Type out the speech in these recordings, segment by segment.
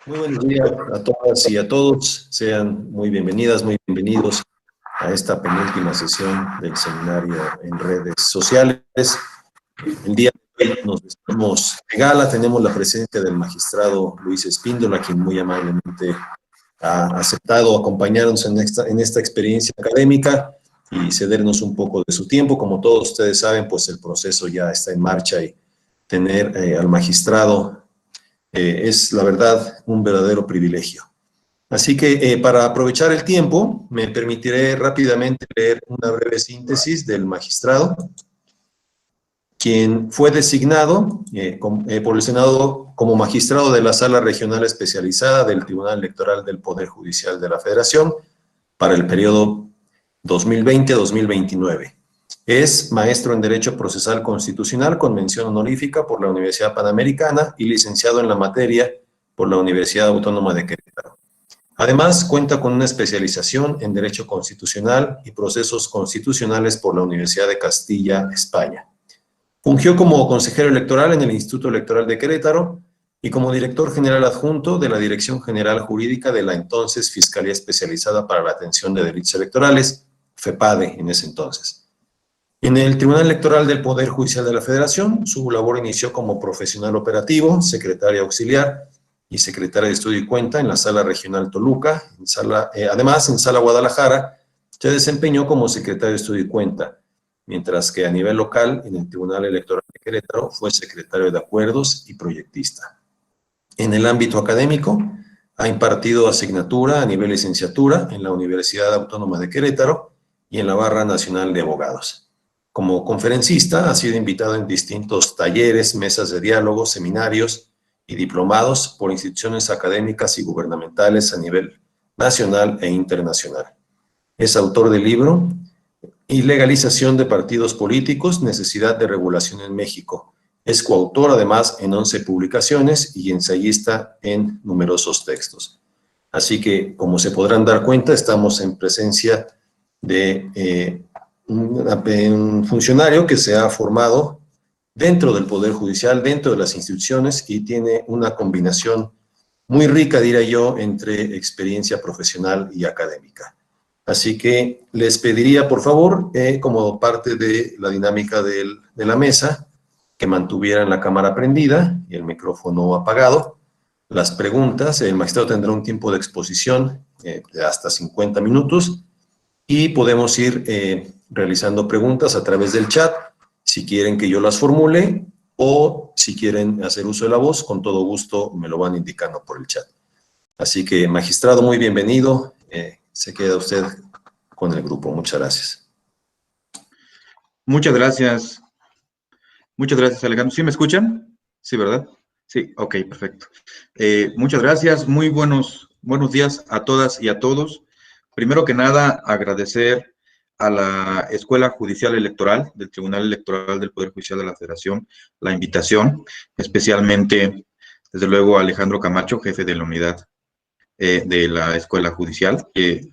Muy buenos días a todas y a todos. Sean muy bienvenidas, muy bienvenidos a esta penúltima sesión del seminario en redes sociales. El día de hoy nos despedimos de gala. Tenemos la presencia del magistrado Luis Espíndola, quien muy amablemente ha aceptado acompañarnos en esta experiencia académica y cedernos un poco de su tiempo. Como todos ustedes saben, pues el proceso ya está en marcha y tener al magistrado es, la verdad, un verdadero privilegio. Así que para aprovechar el tiempo, me permitiré rápidamente leer una breve síntesis del magistrado, quien fue designado por el Senado como magistrado de la Sala Regional Especializada del Tribunal Electoral del Poder Judicial de la Federación para el periodo 2020-2029. Es maestro en Derecho Procesal Constitucional con mención honorífica por la Universidad Panamericana y licenciado en la materia por la Universidad Autónoma de Querétaro. Además, cuenta con una especialización en Derecho Constitucional y Procesos Constitucionales por la Universidad de Castilla, España. Fungió como consejero electoral en el Instituto Electoral de Querétaro y como director general adjunto de la Dirección General Jurídica de la entonces Fiscalía Especializada para la Atención de Delitos Electorales, FEPADE en ese entonces. En el Tribunal Electoral del Poder Judicial de la Federación, su labor inició como profesional operativo, secretaria auxiliar y secretaria de Estudio y Cuenta en la Sala Regional Toluca. Además, en Sala Guadalajara, se desempeñó como secretario de Estudio y Cuenta, mientras que a nivel local, en el Tribunal Electoral de Querétaro, fue secretario de Acuerdos y proyectista. En el ámbito académico, ha impartido asignatura a nivel licenciatura en la Universidad Autónoma de Querétaro y en la Barra Nacional de Abogados. Como conferencista, ha sido invitado en distintos talleres, mesas de diálogo, seminarios y diplomados por instituciones académicas y gubernamentales a nivel nacional e internacional. Es autor del libro Ilegalización de partidos políticos, necesidad de regulación en México. Es coautor además en 11 publicaciones y ensayista en numerosos textos. Así que, como se podrán dar cuenta, estamos en presencia de un funcionario que se ha formado dentro del Poder Judicial, dentro de las instituciones y tiene una combinación muy rica, diría yo, entre experiencia profesional y académica. Así que les pediría, por favor, como parte de la dinámica de la mesa, que mantuvieran la cámara prendida y el micrófono apagado. Las preguntas, el magistrado tendrá un tiempo de exposición de hasta 50 minutos y podemos ir realizando preguntas a través del chat, si quieren que yo las formule o si quieren hacer uso de la voz, con todo gusto me lo van indicando por el chat. Así que, magistrado, muy bienvenido. Se queda usted con el grupo. Muchas gracias. Muchas gracias. Muchas gracias, Alejandro. ¿Sí me escuchan? Sí, ¿verdad? Sí, ok, perfecto. Muchas gracias. Muy buenos días a todas y a todos. Primero que nada, agradecer a la Escuela Judicial Electoral del Tribunal Electoral del Poder Judicial de la Federación la invitación, especialmente, desde luego, a Alejandro Camacho, jefe de la unidad de la Escuela Judicial.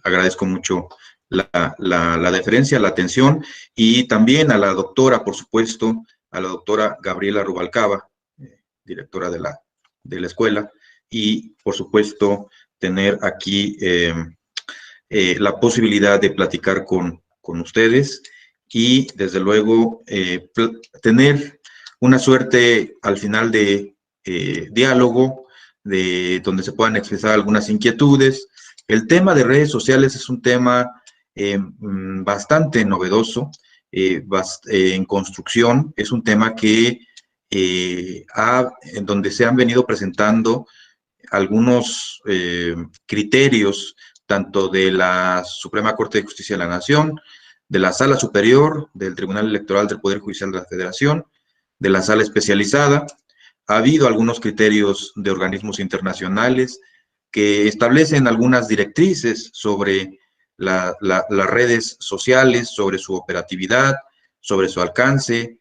Agradezco mucho la deferencia, la atención, y también a la doctora, por supuesto, a la doctora Gabriela Rubalcaba, directora de la escuela, y por supuesto tener aquí la posibilidad de platicar con ustedes y desde luego tener una suerte al final de diálogo, de donde se puedan expresar algunas inquietudes. El tema de redes sociales es un tema bastante novedoso, en construcción. Es un tema que en donde se han venido presentando algunos criterios, tanto de la Suprema Corte de Justicia de la Nación, de la Sala Superior, del Tribunal Electoral del Poder Judicial de la Federación, de la Sala Especializada. Ha habido algunos criterios de organismos internacionales que establecen algunas directrices sobre las redes sociales, sobre su operatividad, sobre su alcance,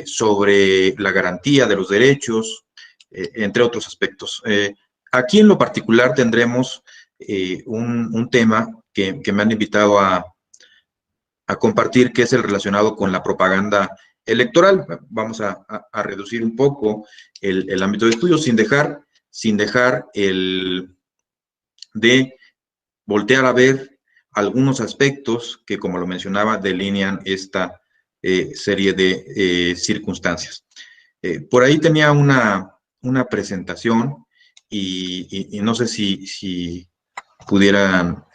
sobre la garantía de los derechos, entre otros aspectos. Aquí en lo particular tendremos un tema que me han invitado a compartir, que es el relacionado con la propaganda electoral. Vamos a reducir un poco el ámbito de estudio sin dejar sin dejar de voltear a ver algunos aspectos que, como lo mencionaba, delinean esta serie de circunstancias. Por ahí tenía una presentación y no sé si pudieran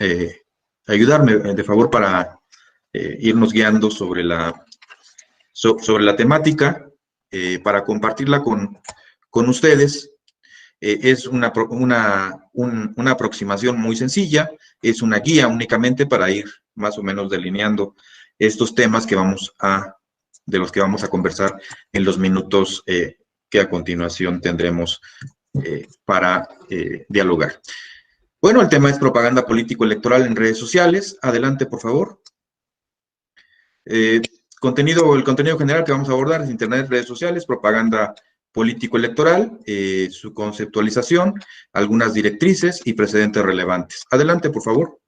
ayudarme de favor para irnos guiando sobre la temática, para compartirla con ustedes. Es una aproximación muy sencilla, es una guía únicamente para ir más o menos delineando estos temas de los que vamos a conversar en los minutos que a continuación tendremos para dialogar. Bueno, el tema es propaganda político-electoral en redes sociales. Adelante, por favor. El contenido general que vamos a abordar es Internet, redes sociales, propaganda político-electoral, su conceptualización, algunas directrices y precedentes relevantes. Adelante, por favor.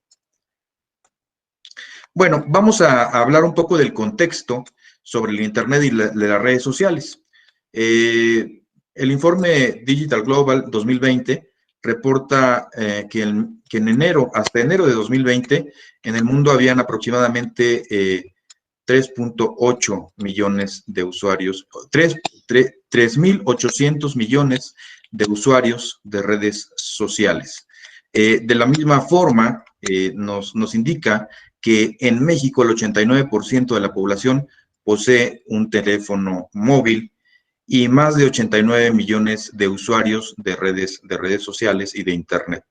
Bueno, vamos a hablar un poco del contexto sobre el Internet y de las redes sociales. El informe Digital Global 2020 reporta que en enero, hasta enero de 2020, en el mundo habían aproximadamente 3.8 millones de usuarios, 3.800 millones de usuarios de redes sociales. De la misma forma, nos indica que en México el 89% de la población posee un teléfono móvil y más de 89 millones de usuarios de redes sociales y de Internet.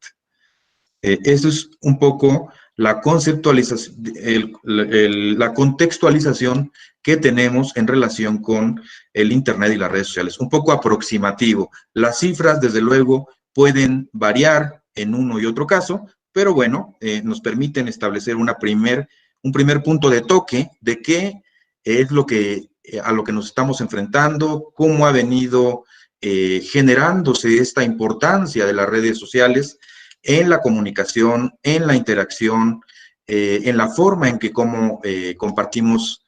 Esto es un poco la conceptualización, la contextualización que tenemos en relación con el Internet y las redes sociales. Un poco aproximativo. Las cifras, desde luego, pueden variar en uno y otro caso, pero bueno, nos permiten establecer un primer punto de toque de qué es a lo que nos estamos enfrentando, cómo ha venido generándose esta importancia de las redes sociales en la comunicación, en la interacción, en la forma en que cómo compartimos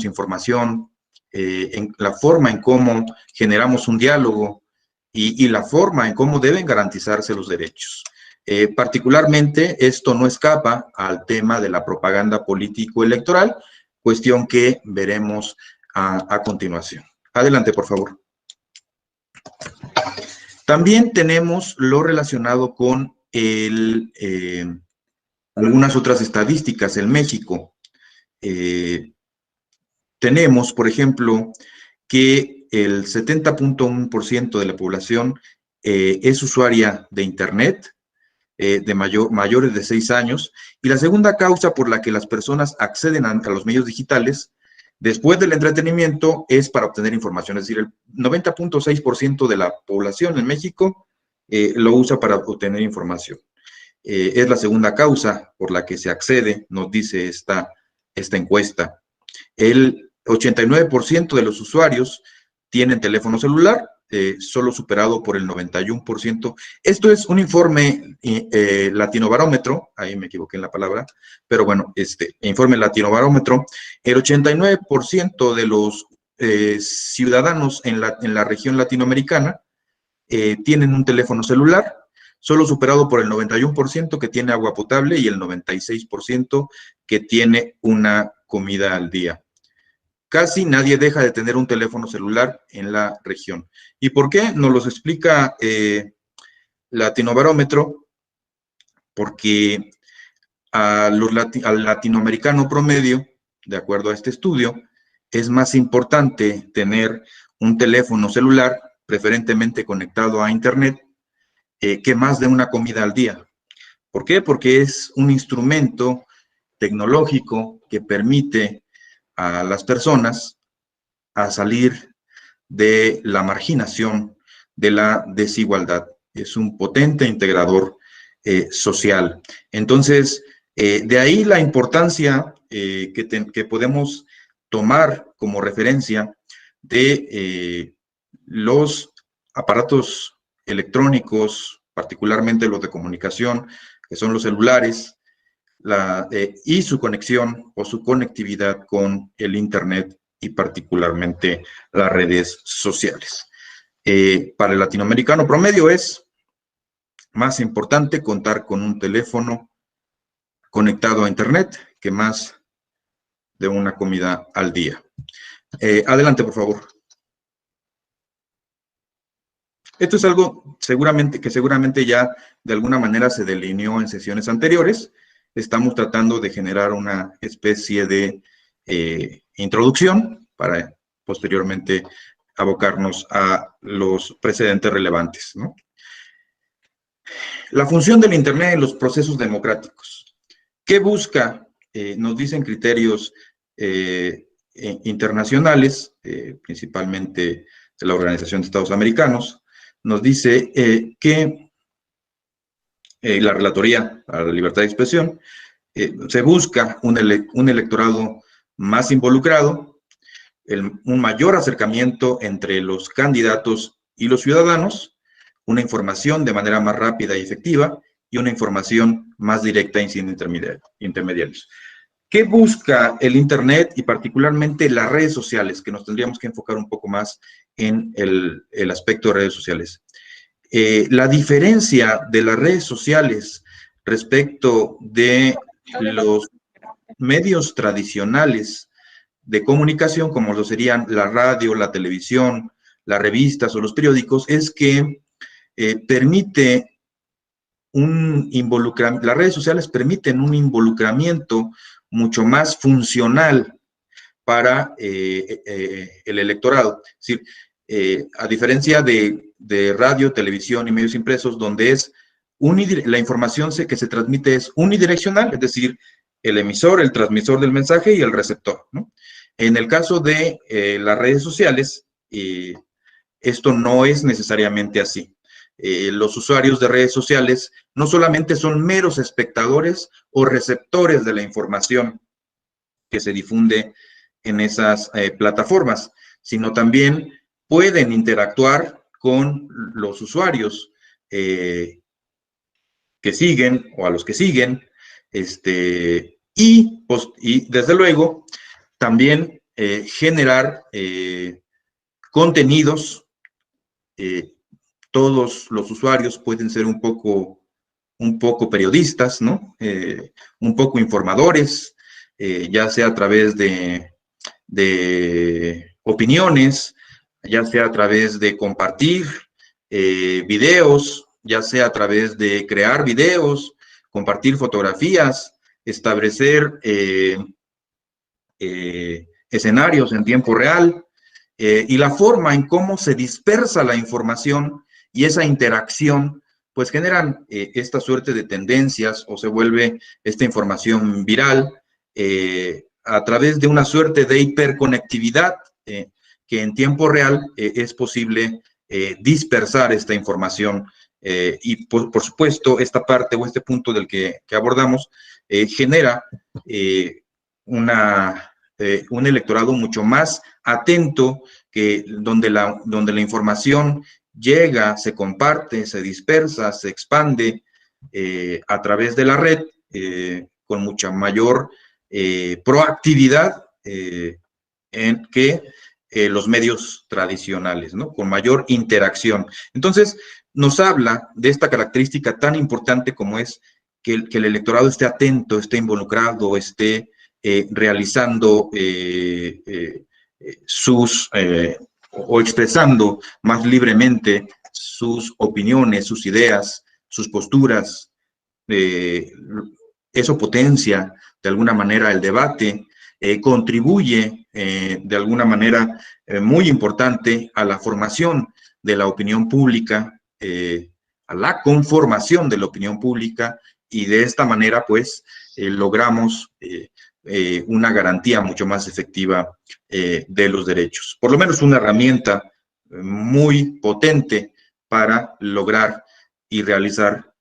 información, en la forma en cómo generamos un diálogo y la forma en cómo deben garantizarse los derechos. Particularmente, esto no escapa al tema de la propaganda político-electoral, cuestión que veremos a continuación. Adelante, por favor. También tenemos lo relacionado con algunas otras estadísticas en México. Tenemos, por ejemplo, que el 70.1% de la población es usuaria de Internet, mayores de 6 años, y la segunda causa por la que las personas acceden a los medios digitales después del entretenimiento es para obtener información. Es decir, el 90.6% de la población en México lo usa para obtener información. Es la segunda causa por la que se accede, nos dice esta encuesta. El 89% de los usuarios tienen teléfono celular, solo superado por el 91%. Esto es un informe Latinobarómetro, ahí me equivoqué en la palabra, pero bueno, informe Latinobarómetro. El 89% de los ciudadanos en la región latinoamericana tienen un teléfono celular, solo superado por el 91% que tiene agua potable y el 96% que tiene una comida al día. Casi nadie deja de tener un teléfono celular en la región. ¿Y por qué? Nos lo explica Latinobarómetro, porque al latinoamericano promedio, de acuerdo a este estudio, es más importante tener un teléfono celular, preferentemente conectado a Internet, que más de una comida al día. ¿Por qué? Porque es un instrumento tecnológico que permite a las personas a salir de la marginación, de la desigualdad. Es un potente integrador social. Entonces, de ahí la importancia que podemos tomar como referencia de los aparatos electrónicos, particularmente los de comunicación, que son los celulares, y su conexión o su conectividad con el Internet y particularmente las redes sociales. Para el latinoamericano promedio es más importante contar con un teléfono conectado a Internet que más de una comida al día. Adelante, por favor. Esto es algo seguramente ya de alguna manera se delineó en sesiones anteriores. Estamos tratando de generar una especie de introducción para posteriormente abocarnos a los precedentes relevantes, ¿no? La función del Internet en los procesos democráticos. ¿Qué busca? Nos dicen criterios internacionales, principalmente de la Organización de Estados Americanos, nos dice que la Relatoría a la Libertad de Expresión se busca un electorado más involucrado, un mayor acercamiento entre los candidatos y los ciudadanos, una información de manera más rápida y efectiva y una información más directa y sin intermediarios. ¿Qué busca el Internet y particularmente las redes sociales? Que nos tendríamos que enfocar un poco más en el aspecto de redes sociales. La diferencia de las redes sociales respecto de los medios tradicionales de comunicación, como lo serían la radio, la televisión, las revistas o los periódicos, es que permite las redes sociales permiten un involucramiento mucho más funcional para el electorado. Es decir, a diferencia de radio, televisión y medios impresos, donde es la información que se transmite es unidireccional, es decir, el emisor, el transmisor del mensaje y el receptor, ¿no? En el caso de las redes sociales, esto no es necesariamente así. Los usuarios de redes sociales no solamente son meros espectadores o receptores de la información que se difunde en esas plataformas, sino también pueden interactuar con los usuarios que siguen o a los que siguen, y desde luego también generar contenidos. Todos los usuarios pueden ser un poco periodistas, ¿no? Un poco informadores, ya sea a través de opiniones, ya sea a través de compartir videos, ya sea a través de crear videos, compartir fotografías, establecer escenarios en tiempo real, y la forma en cómo se dispersa la información y esa interacción, pues generan esta suerte de tendencias o se vuelve esta información viral a través de una suerte de hiperconectividad que en tiempo real es posible dispersar esta información y por supuesto esta parte o este punto del que abordamos genera un electorado mucho más atento, donde la información llega, se comparte, se dispersa, se expande a través de la red con mucha mayor proactividad en que los medios tradicionales, ¿no? Con mayor interacción. Entonces, nos habla de esta característica tan importante como es que el electorado esté atento, esté involucrado, esté realizando o expresando más libremente sus opiniones, sus ideas, sus posturas. Eso potencia de alguna manera el debate, contribuye de alguna manera muy importante a la formación de la opinión pública, a la conformación de la opinión pública, y de esta manera pues logramos una garantía mucho más efectiva de los derechos. Por lo menos una herramienta muy potente para lograr y realizar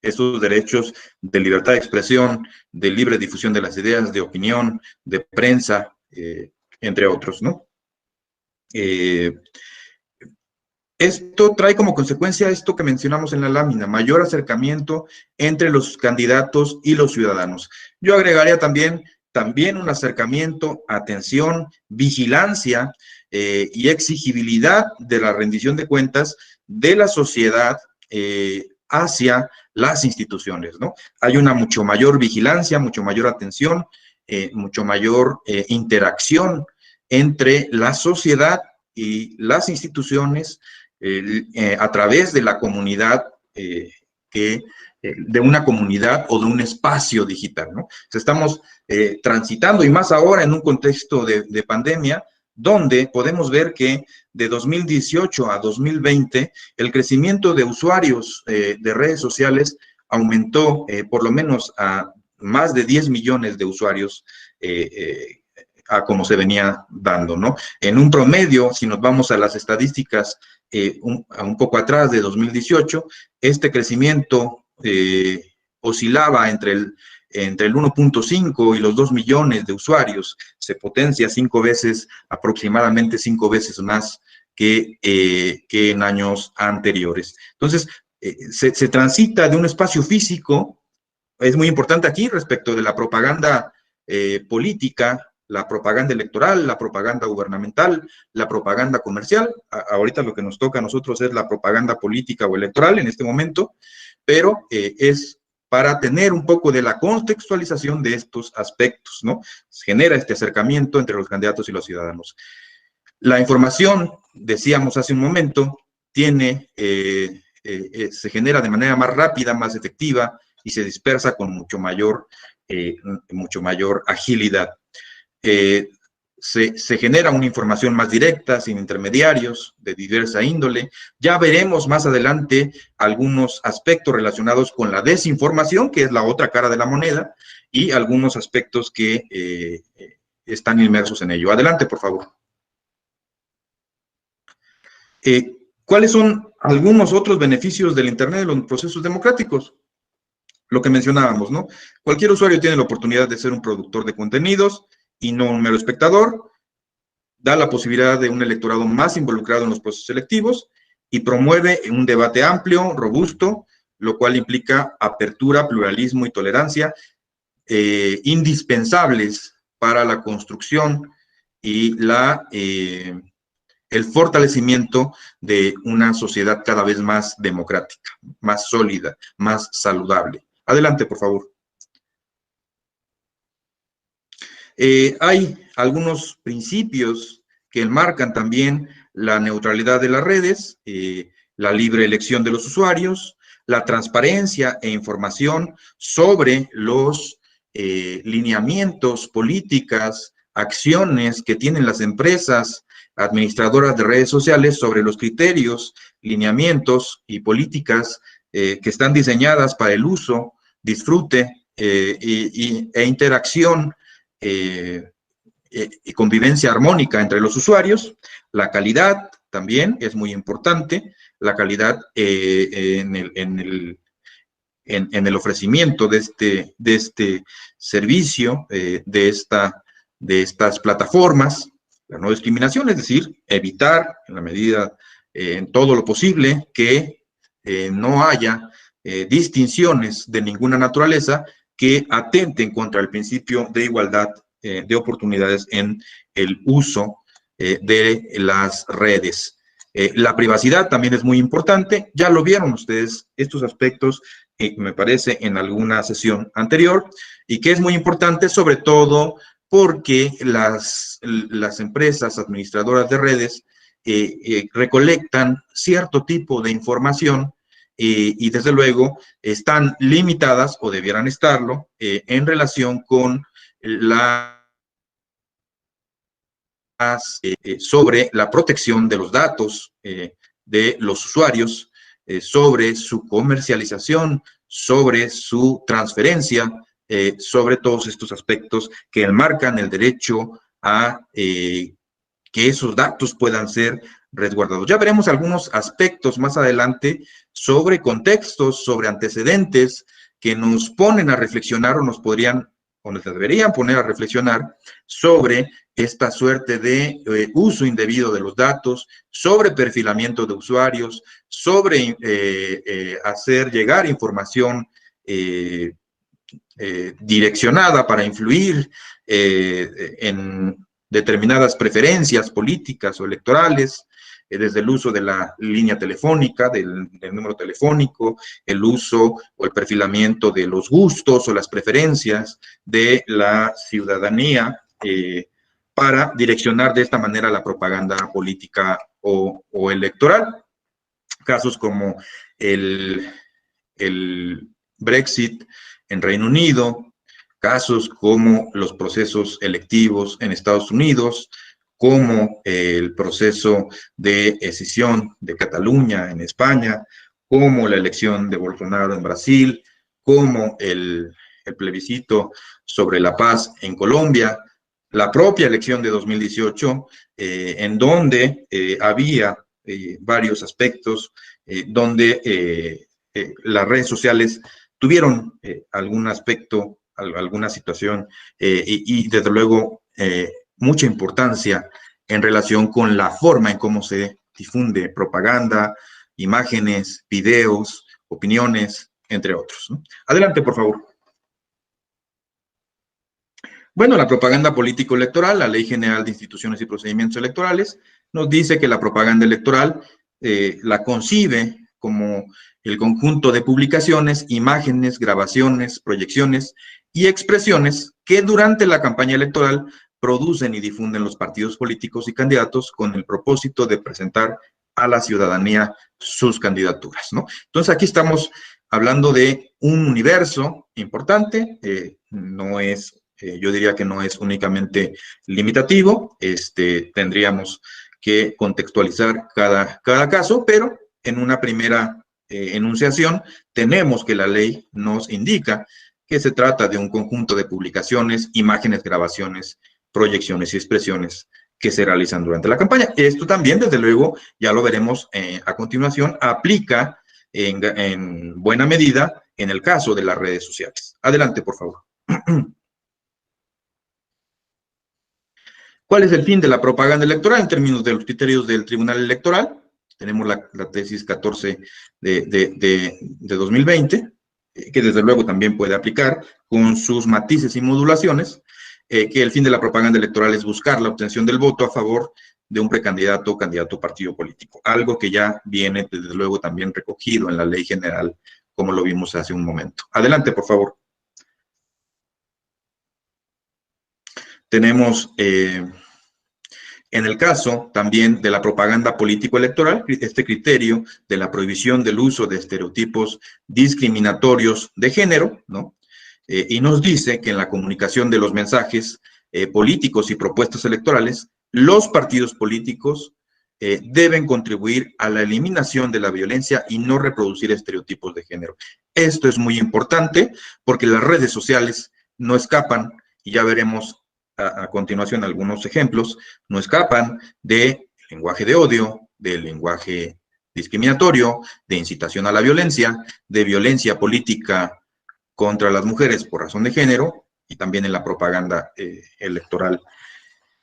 estos derechos de libertad de expresión, de libre difusión de las ideas, de opinión, de prensa, entre otros, ¿no? Esto trae como consecuencia esto que mencionamos en la lámina, mayor acercamiento entre los candidatos y los ciudadanos. Yo agregaría también un acercamiento, atención, vigilancia y exigibilidad de la rendición de cuentas de la sociedad hacia las instituciones, ¿no? Hay una mucho mayor vigilancia, mucho mayor atención, mucho mayor interacción entre la sociedad y las instituciones a través de la comunidad de una comunidad o de un espacio digital, ¿no? Estamos transitando, y más ahora en un contexto de pandemia, donde podemos ver que de 2018 a 2020 el crecimiento de usuarios de redes sociales aumentó por lo menos a más de 10 millones de usuarios a como se venía dando, ¿no? En un promedio, si nos vamos a las estadísticas un poco atrás de 2018, este crecimiento oscilaba entre el 1.5 y los 2 millones de usuarios, se potencia aproximadamente 5 veces más que en años anteriores. Entonces, se transita de un espacio físico, es muy importante aquí respecto de la propaganda política, la propaganda electoral, la propaganda gubernamental, la propaganda comercial. Ahorita lo que nos toca a nosotros es la propaganda política o electoral en este momento, pero es para tener un poco de la contextualización de estos aspectos, ¿no? Se genera este acercamiento entre los candidatos y los ciudadanos. La información, decíamos hace un momento, se genera de manera más rápida, más efectiva y se dispersa con mucho mayor agilidad. Se genera una información más directa, sin intermediarios, de diversa índole. Ya veremos más adelante algunos aspectos relacionados con la desinformación, que es la otra cara de la moneda, y algunos aspectos que están inmersos en ello. Adelante, por favor. ¿Cuáles son algunos otros beneficios del Internet de los procesos democráticos? Lo que mencionábamos, ¿no? Cualquier usuario tiene la oportunidad de ser un productor de contenidos y no un mero espectador, da la posibilidad de un electorado más involucrado en los procesos selectivos y promueve un debate amplio, robusto, lo cual implica apertura, pluralismo y tolerancia, indispensables para la construcción y el fortalecimiento de una sociedad cada vez más democrática, más sólida, más saludable. Adelante, por favor. Hay algunos principios que enmarcan también la neutralidad de las redes, la libre elección de los usuarios, la transparencia e información sobre los lineamientos, políticas, acciones que tienen las empresas administradoras de redes sociales sobre los criterios, lineamientos y políticas que están diseñadas para el uso, disfrute e interacción y convivencia armónica entre los usuarios. La calidad también es muy importante, la calidad en el ofrecimiento de este servicio, de estas plataformas. La no discriminación, es decir, evitar en la medida, en todo lo posible, que no haya distinciones de ninguna naturaleza que atenten contra el principio de igualdad de oportunidades en el uso de las redes. La privacidad también es muy importante. Ya lo vieron ustedes estos aspectos, me parece, en alguna sesión anterior, y que es muy importante sobre todo porque las empresas administradoras de redes recolectan cierto tipo de información y desde luego están limitadas, o debieran estarlo, en relación con sobre la protección de los datos de los usuarios, sobre su comercialización, sobre su transferencia, sobre todos estos aspectos que enmarcan el derecho a que esos datos puedan ser resguardados. Ya veremos algunos aspectos más adelante sobre contextos, sobre antecedentes que nos ponen a reflexionar o nos deberían poner a reflexionar sobre esta suerte de uso indebido de los datos, sobre perfilamiento de usuarios, sobre hacer llegar información direccionada para influir determinadas preferencias políticas o electorales, desde el uso de la línea telefónica, del número telefónico, el uso o el perfilamiento de los gustos o las preferencias de la ciudadanía, para direccionar de esta manera la propaganda política o electoral. Casos como el Brexit en Reino Unido, casos como los procesos electivos en Estados Unidos, como el proceso de escisión de Cataluña en España, como la elección de Bolsonaro en Brasil, como el plebiscito sobre la paz en Colombia, la propia elección de 2018, en donde había varios aspectos donde las redes sociales tuvieron algún aspecto, alguna situación y desde luego mucha importancia en relación con la forma en cómo se difunde propaganda, imágenes, videos, opiniones, entre otros, ¿no? Adelante, por favor. Bueno, la propaganda político-electoral, la Ley General de Instituciones y Procedimientos Electorales, nos dice que la propaganda electoral la concibe como el conjunto de publicaciones, imágenes, grabaciones, proyecciones y expresiones que durante la campaña electoral producen y difunden los partidos políticos y candidatos con el propósito de presentar a la ciudadanía sus candidaturas, ¿no? Entonces, aquí estamos hablando de un universo importante, no es, yo diría que no es únicamente limitativo, tendríamos que contextualizar cada caso, pero en una primera enunciación tenemos que la ley nos indica que se trata de un conjunto de publicaciones, imágenes, grabaciones, proyecciones y expresiones que se realizan durante la campaña. Esto también, desde luego, ya lo veremos a continuación, aplica en buena medida en el caso de las redes sociales. Adelante, por favor. ¿Cuál es el fin de la propaganda electoral en términos de los criterios del Tribunal Electoral? Tenemos la tesis 14 de 2020, que desde luego también puede aplicar con sus matices y modulaciones, que el fin de la propaganda electoral es buscar la obtención del voto a favor de un precandidato o candidato partido político, algo que ya viene desde luego también recogido en la Ley General, como lo vimos hace un momento. Adelante, por favor. Tenemos en el caso también de la propaganda político-electoral, este criterio de la prohibición del uso de estereotipos discriminatorios de género, ¿no? Y nos dice que en la comunicación de los mensajes políticos y propuestas electorales, los partidos políticos deben contribuir a la eliminación de la violencia y no reproducir estereotipos de género. Esto es muy importante porque las redes sociales no escapan, y ya veremos a continuación algunos ejemplos, no escapan del lenguaje de odio, del lenguaje discriminatorio, de incitación a la violencia, de violencia política contra las mujeres por razón de género, y también en la propaganda electoral.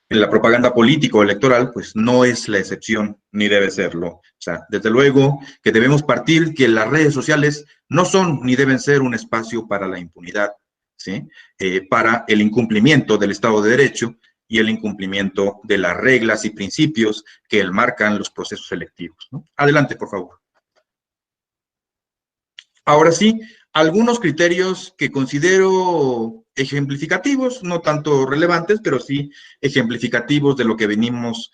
En la propaganda político-electoral, pues no es la excepción, ni debe serlo. O sea, desde luego que debemos partir que las redes sociales no son ni deben ser un espacio para la impunidad, ¿sí? Para el incumplimiento del Estado de Derecho y el incumplimiento de las reglas y principios que marcan los procesos electivos, ¿no? Adelante, por favor. Ahora sí, algunos criterios que considero ejemplificativos, no tanto relevantes, pero sí ejemplificativos de lo que venimos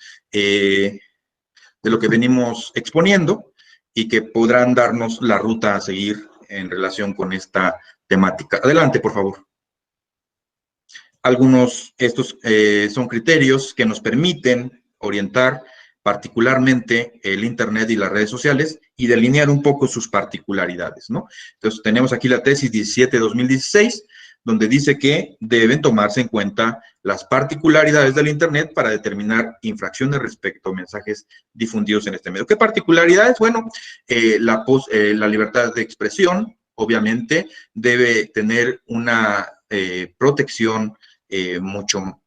exponiendo y que podrán darnos la ruta a seguir en relación con esta temática. Adelante, por favor. Algunos, estos son criterios que nos permiten orientar particularmente el Internet y las redes sociales y delinear un poco sus particularidades, ¿no? Entonces, tenemos aquí la tesis 17-2016, donde dice que deben tomarse en cuenta las particularidades del Internet para determinar infracciones respecto a mensajes difundidos en este medio. ¿Qué particularidades? Bueno, la libertad de expresión, obviamente, debe tener una protección mucho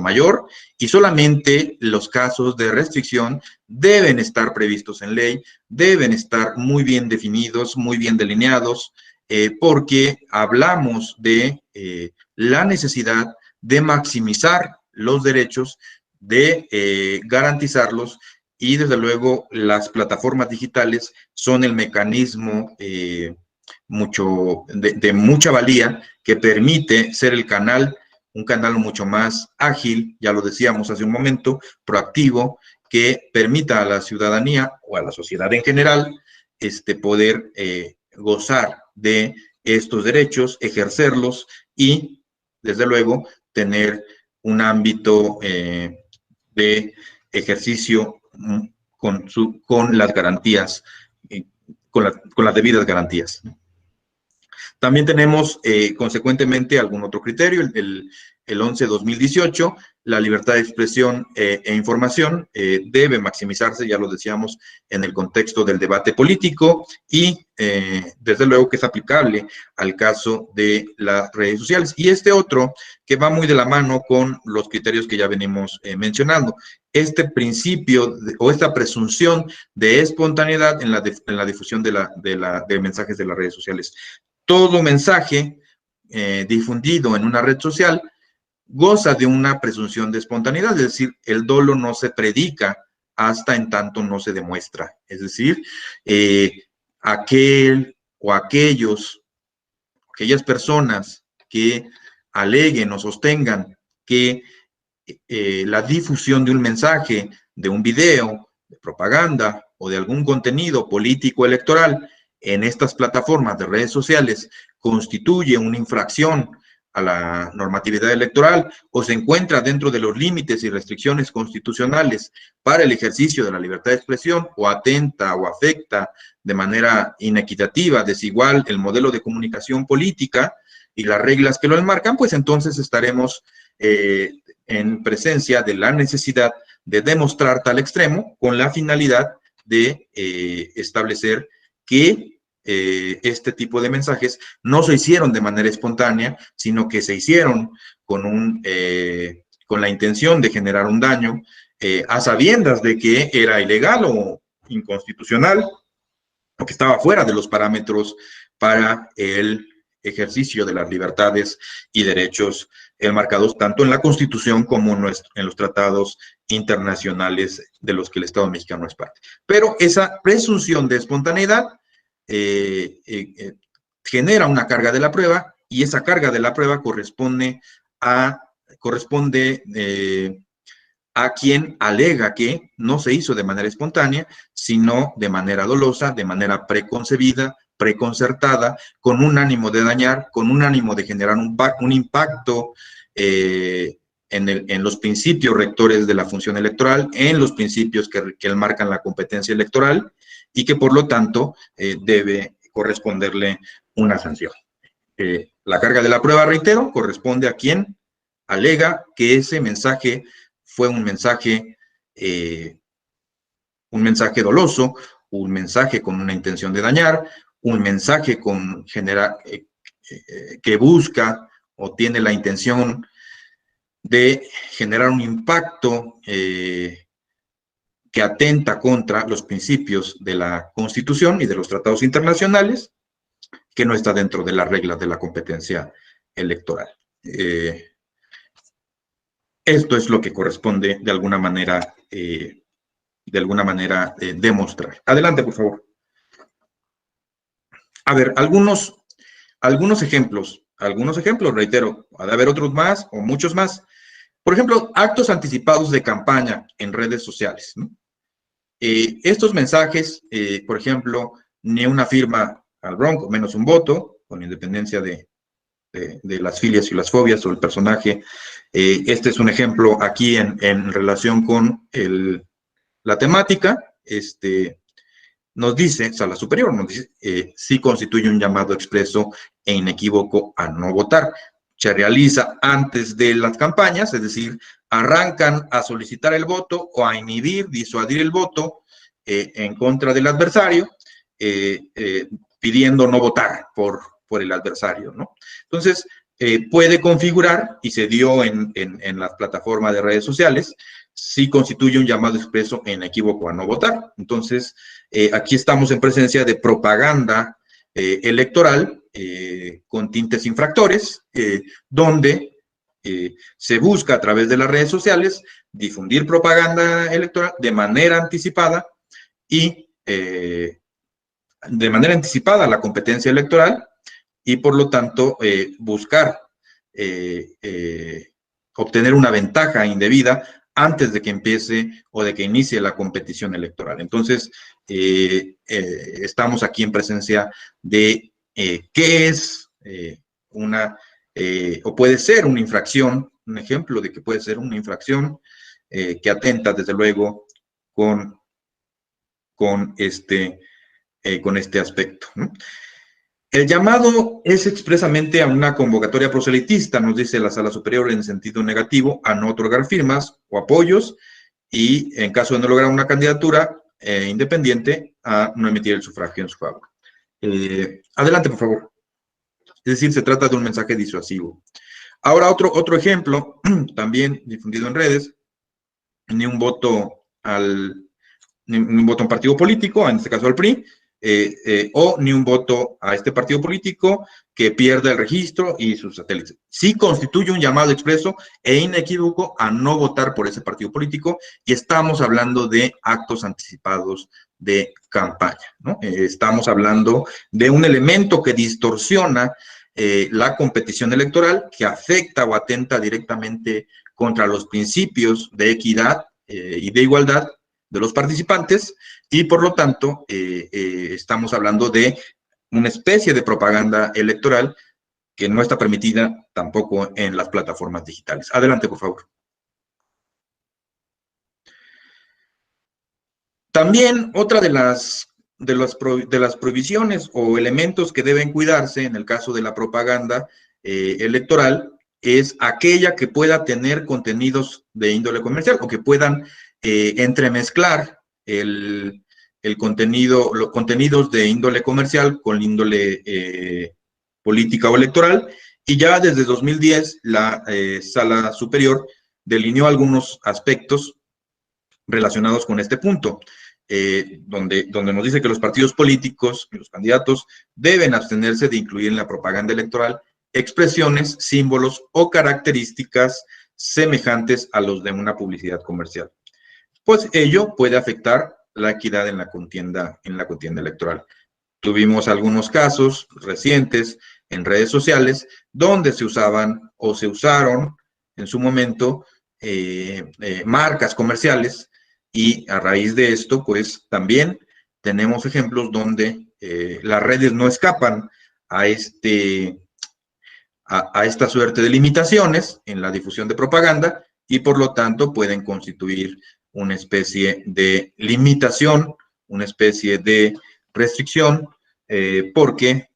mayor, y solamente los casos de restricción deben estar previstos en ley, deben estar muy bien definidos, muy bien delineados, porque hablamos de la necesidad de maximizar los derechos, de garantizarlos, y desde luego las plataformas digitales son el mecanismo de mucha valía que permite ser el canal, un canal mucho más ágil, ya lo decíamos hace un momento, proactivo, que permita a la ciudadanía o a la sociedad en general poder gozar de estos derechos, ejercerlos y, desde luego, tener un ámbito de ejercicio con las garantías, con las debidas garantías. También tenemos, consecuentemente, algún otro criterio, el 11-2018, la libertad de expresión e información debe maximizarse, ya lo decíamos, en el contexto del debate político y, desde luego, que es aplicable al caso de las redes sociales. Y este otro, que va muy de la mano con los criterios que ya venimos mencionando, este principio o esta presunción de espontaneidad en la difusión de mensajes de las redes sociales. Todo mensaje difundido en una red social goza de una presunción de espontaneidad, es decir, el dolo no se predica hasta en tanto no se demuestra. Es decir, aquel o aquellas personas que aleguen o sostengan que la difusión de un mensaje, de un video, de propaganda o de algún contenido político electoral en estas plataformas de redes sociales constituye una infracción a la normatividad electoral o se encuentra dentro de los límites y restricciones constitucionales para el ejercicio de la libertad de expresión o atenta o afecta de manera inequitativa, desigual, el modelo de comunicación política y las reglas que lo enmarcan, pues entonces estaremos en presencia de la necesidad de demostrar tal extremo con la finalidad de establecer que este tipo de mensajes no se hicieron de manera espontánea, sino que se hicieron con la intención de generar un daño a sabiendas de que era ilegal o inconstitucional o que estaba fuera de los parámetros para el ejercicio de las libertades y derechos enmarcados tanto en la Constitución como en los tratados internacionales de los que el Estado mexicano es parte. Pero esa presunción de espontaneidad genera una carga de la prueba y esa carga de la prueba corresponde a quien alega que no se hizo de manera espontánea, sino de manera dolosa, de manera preconcebida, preconcertada, con un ánimo de dañar, con un ánimo de generar un impacto en los principios rectores de la función electoral, en los principios que enmarcan la competencia electoral y que, por lo tanto, debe corresponderle una sanción. La carga de la prueba, reitero, corresponde a quien alega que ese mensaje fue un mensaje doloso, un mensaje con una intención de dañar, un mensaje que busca o tiene la intención de generar un impacto que atenta contra los principios de la Constitución y de los tratados internacionales, que no está dentro de las reglas de la competencia electoral. Esto es lo que corresponde de alguna manera demostrar. Adelante, por favor. A ver, algunos ejemplos, reitero, ha de haber otros más o muchos más. Por ejemplo, actos anticipados de campaña en redes sociales, ¿no? Estos mensajes, por ejemplo, ni una firma al Bronco, menos un voto, con independencia de las filias y las fobias o el personaje. Este es un ejemplo aquí en relación con la temática. Nos dice, Sala Superior, nos dice, sí constituye un llamado expreso e inequívoco a no votar. Se realiza antes de las campañas, es decir, arrancan a solicitar el voto o a inhibir, disuadir el voto en contra del adversario, pidiendo no votar por el adversario, ¿no? Entonces, puede configurar, y se dio en las plataformas de redes sociales, sí constituye un llamado expreso e inequívoco a no votar. Entonces, aquí estamos en presencia de propaganda electoral con tintes infractores, donde se busca a través de las redes sociales difundir propaganda electoral de manera anticipada y de manera anticipada a la competencia electoral y por lo tanto buscar obtener una ventaja indebida antes de que empiece o de que inicie la competición electoral. Entonces, estamos aquí en presencia de qué es o puede ser una infracción, un ejemplo de que puede ser una infracción que atenta, desde luego, con este aspecto, ¿no? El llamado es expresamente a una convocatoria proselitista, nos dice la Sala Superior en sentido negativo, a no otorgar firmas o apoyos y, en caso de no lograr una candidatura independiente, a no emitir el sufragio en su favor. Adelante, por favor. Es decir, se trata de un mensaje disuasivo. Ahora, otro ejemplo, también difundido en redes, ni un voto a un partido político, en este caso al PRI, o ni un voto a este partido político que pierda el registro y sus satélites. Sí constituye un llamado expreso e inequívoco a no votar por ese partido político y estamos hablando de actos anticipados de campaña, ¿no? Estamos hablando de un elemento que distorsiona la competición electoral, que afecta o atenta directamente contra los principios de equidad y de igualdad de los participantes y por lo tanto estamos hablando de una especie de propaganda electoral que no está permitida tampoco en las plataformas digitales. Adelante, por favor. También otra de las prohibiciones o elementos que deben cuidarse en el caso de la propaganda electoral es aquella que pueda tener contenidos de índole comercial o que puedan entremezclar los contenidos de índole comercial con índole política o electoral, y ya desde 2010 la Sala Superior delineó algunos aspectos relacionados con este punto, donde nos dice que los partidos políticos y los candidatos deben abstenerse de incluir en la propaganda electoral expresiones, símbolos o características semejantes a los de una publicidad comercial, pues ello puede afectar la equidad en la contienda electoral. Tuvimos algunos casos recientes en redes sociales donde se usaban o se usaron en su momento marcas comerciales y a raíz de esto, pues también tenemos ejemplos donde las redes no escapan a esta suerte de limitaciones en la difusión de propaganda y por lo tanto pueden constituir una especie de limitación, una especie de restricción, porque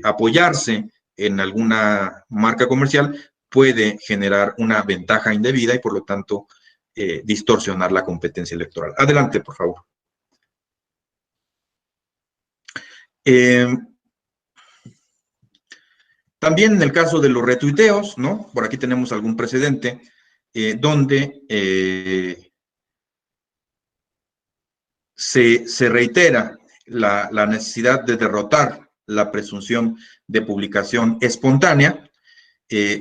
apoyarse en alguna marca comercial puede generar una ventaja indebida y por lo tanto distorsionar la competencia electoral. Adelante, por favor. También en el caso de los retuiteos, ¿no? Por aquí tenemos algún precedente donde se reitera la necesidad de derrotar la presunción de publicación espontánea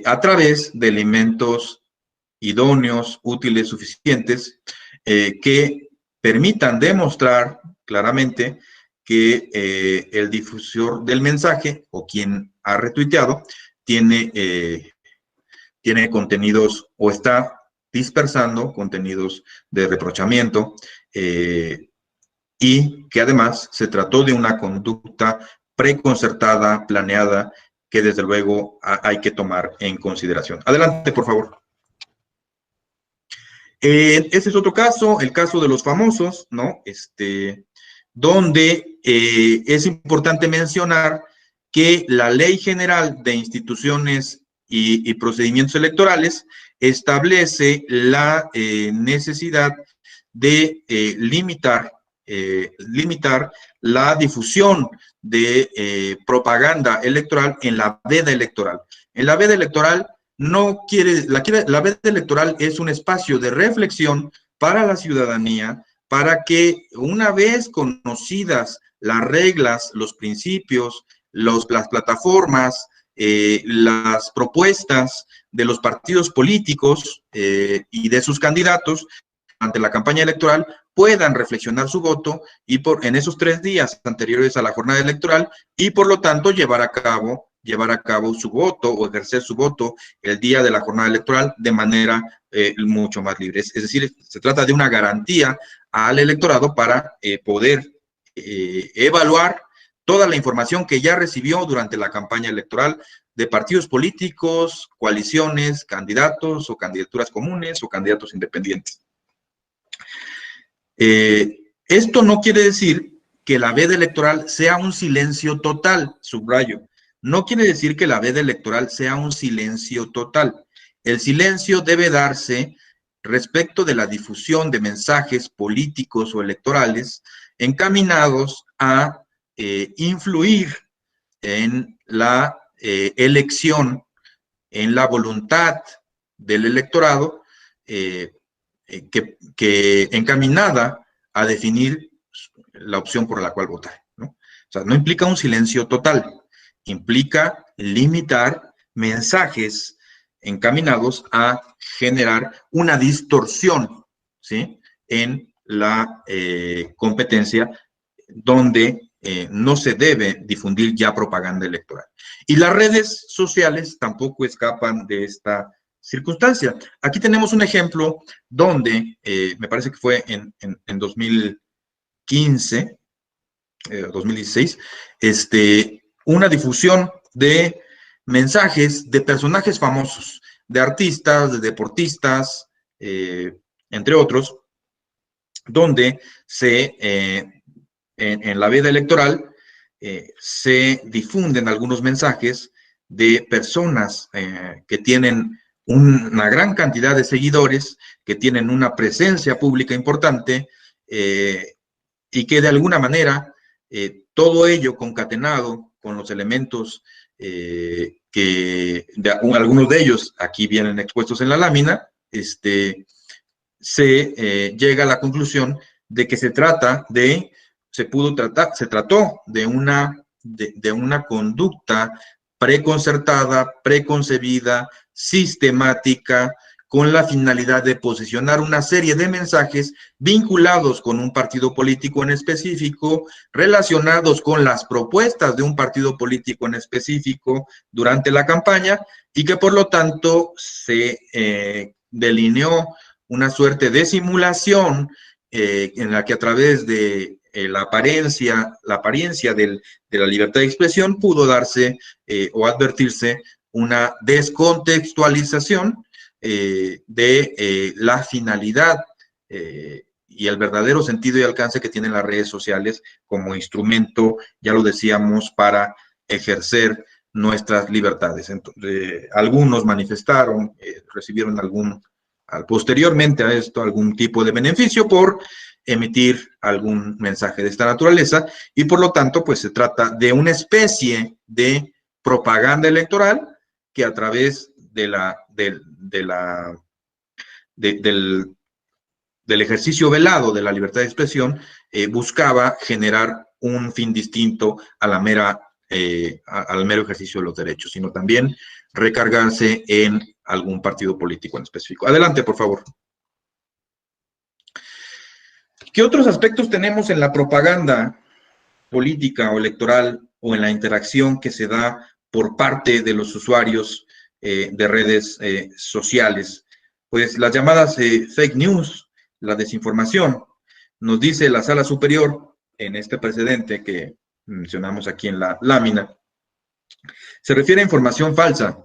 a través de elementos idóneos, útiles, suficientes, que permitan demostrar claramente que el difusor del mensaje o quien ha retuiteado tiene contenidos o está dispersando contenidos de reprochamiento y que además se trató de una conducta preconcertada, planeada, que desde luego hay que tomar en consideración. Adelante, por favor. Ese es otro caso, el caso de los famosos, ¿no? Donde es importante mencionar que la Ley General de Instituciones y Procedimientos Electorales establece la necesidad de limitar la difusión de propaganda electoral en la veda electoral. En la veda electoral la veda electoral es un espacio de reflexión para la ciudadanía, para que una vez conocidas las reglas, los principios, las plataformas las propuestas de los partidos políticos y de sus candidatos ante la campaña electoral puedan reflexionar su voto y en esos 3 días anteriores a la jornada electoral y por lo tanto llevar a cabo su voto o ejercer su voto el día de la jornada electoral de manera mucho más libre. Es decir, se trata de una garantía al electorado para poder evaluar toda la información que ya recibió durante la campaña electoral de partidos políticos, coaliciones, candidatos o candidaturas comunes o candidatos independientes. Esto no quiere decir que la veda electoral sea un silencio total, subrayo. No quiere decir que la veda electoral sea un silencio total. El silencio debe darse respecto de la difusión de mensajes políticos o electorales encaminados a influir en la elección, en la voluntad del electorado, que encaminada a definir la opción por la cual votar, ¿no? O sea, no implica un silencio total, implica limitar mensajes encaminados a generar una distorsión, ¿sí?, en la competencia donde no se debe difundir ya propaganda electoral. Y las redes sociales tampoco escapan de esta circunstancia. Aquí tenemos un ejemplo donde, me parece que fue en 2015, 2016, una difusión de mensajes de personajes famosos, de artistas, de deportistas, entre otros, donde en la veda electoral se difunden algunos mensajes de personas que tienen una gran cantidad de seguidores, que tienen una presencia pública importante y que de alguna manera todo ello concatenado con los elementos algunos de ellos aquí vienen expuestos en la lámina, se llega a la conclusión de que se trató de una conducta preconcertada, preconcebida, sistemática, con la finalidad de posicionar una serie de mensajes vinculados con un partido político en específico, relacionados con las propuestas de un partido político en específico durante la campaña, y que por lo tanto se delineó una suerte de simulación en la que a través de la apariencia de la libertad de expresión pudo darse o advertirse una descontextualización de la finalidad y el verdadero sentido y alcance que tienen las redes sociales como instrumento, ya lo decíamos, para ejercer nuestras libertades. Entonces, algunos manifestaron, recibieron posteriormente a esto algún tipo de beneficio por emitir algún mensaje de esta naturaleza, y por lo tanto pues se trata de una especie de propaganda electoral que a través del ejercicio velado de la libertad de expresión buscaba generar un fin distinto a al mero ejercicio de los derechos, sino también recargarse en algún partido político en específico. Adelante, por favor. ¿Qué otros aspectos tenemos en la propaganda política o electoral o en la interacción que se da por parte de los usuarios de redes sociales? Pues las llamadas fake news, la desinformación. Nos dice la sala superior en este precedente que mencionamos aquí en la lámina, se refiere a información falsa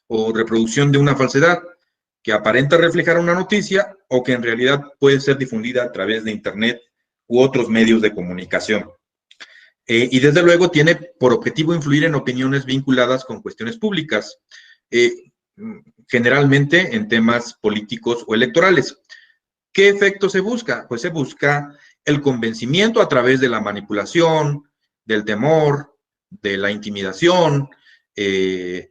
o reproducción de una falsedad que aparenta reflejar una noticia o que en realidad puede ser difundida a través de Internet u otros medios de comunicación. Y desde luego tiene por objetivo influir en opiniones vinculadas con cuestiones públicas, generalmente en temas políticos o electorales. ¿Qué efecto se busca? Pues se busca el convencimiento a través de la manipulación, del temor, de la intimidación, de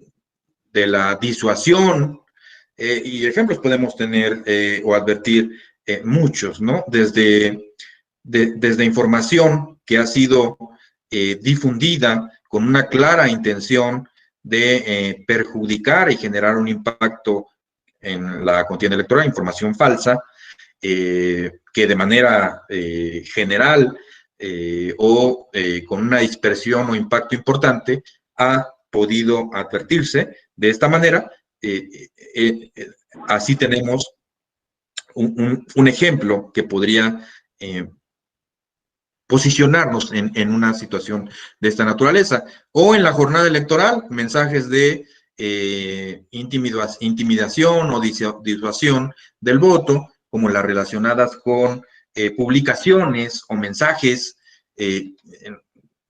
la disuasión, y ejemplos podemos tener o advertir muchos, ¿no? Desde información que ha sido difundida con una clara intención de perjudicar y generar un impacto en la contienda electoral, información falsa, que de manera general o con una dispersión o impacto importante ha podido advertirse. De esta manera, así tenemos un ejemplo que podría posicionarnos en una situación de esta naturaleza. O en la jornada electoral, mensajes de intimidación o disuasión del voto, como las relacionadas con publicaciones o mensajes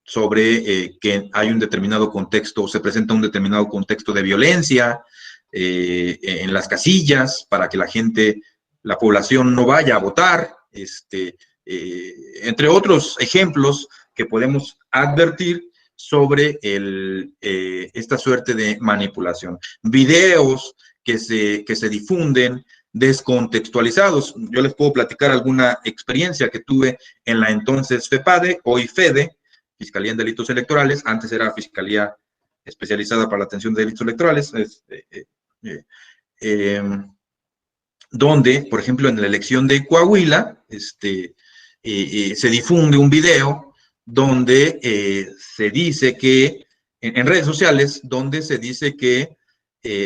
sobre que hay un determinado contexto, se presenta un determinado contexto de violencia en las casillas para que la población no vaya a votar, entre otros ejemplos que podemos advertir sobre esta suerte de manipulación. Videos que se difunden descontextualizados. Yo les puedo platicar alguna experiencia que tuve en la entonces FEPADE, hoy FEDE, Fiscalía en Delitos Electorales, antes era Fiscalía Especializada para la Atención de Delitos Electorales, donde, por ejemplo, en la elección de Coahuila, se difunde un video donde se dice que, en redes sociales, donde se dice que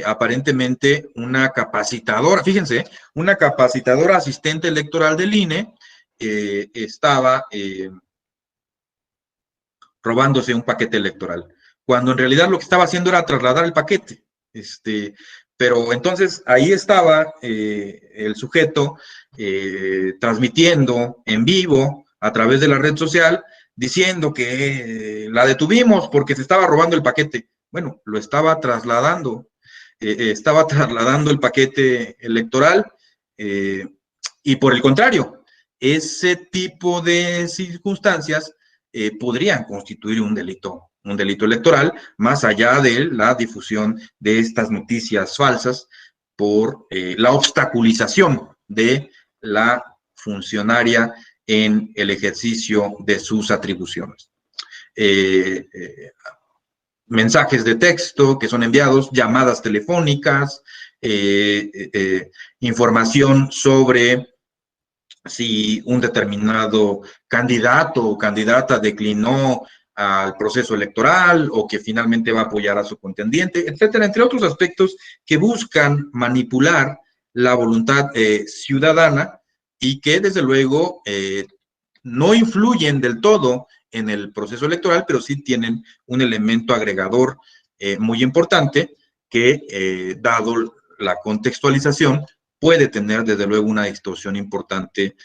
aparentemente una capacitadora, fíjense, una capacitadora asistente electoral del INE estaba robándose un paquete electoral, cuando en realidad lo que estaba haciendo era trasladar el paquete. Pero entonces ahí estaba el sujeto transmitiendo en vivo a través de la red social, diciendo que la detuvimos porque se estaba robando el paquete. Bueno, lo estaba trasladando el paquete electoral y por el contrario, ese tipo de circunstancias podrían constituir un delito electoral, más allá de la difusión de estas noticias falsas por la obstaculización de la funcionaria en el ejercicio de sus atribuciones. Mensajes de texto que son enviados, llamadas telefónicas, información sobre si un determinado candidato o candidata declinó al proceso electoral o que finalmente va a apoyar a su contendiente, etcétera, entre otros aspectos que buscan manipular la voluntad ciudadana y que desde luego no influyen del todo en el proceso electoral, pero sí tienen un elemento agregador muy importante que, dado la contextualización, puede tener desde luego una distorsión importante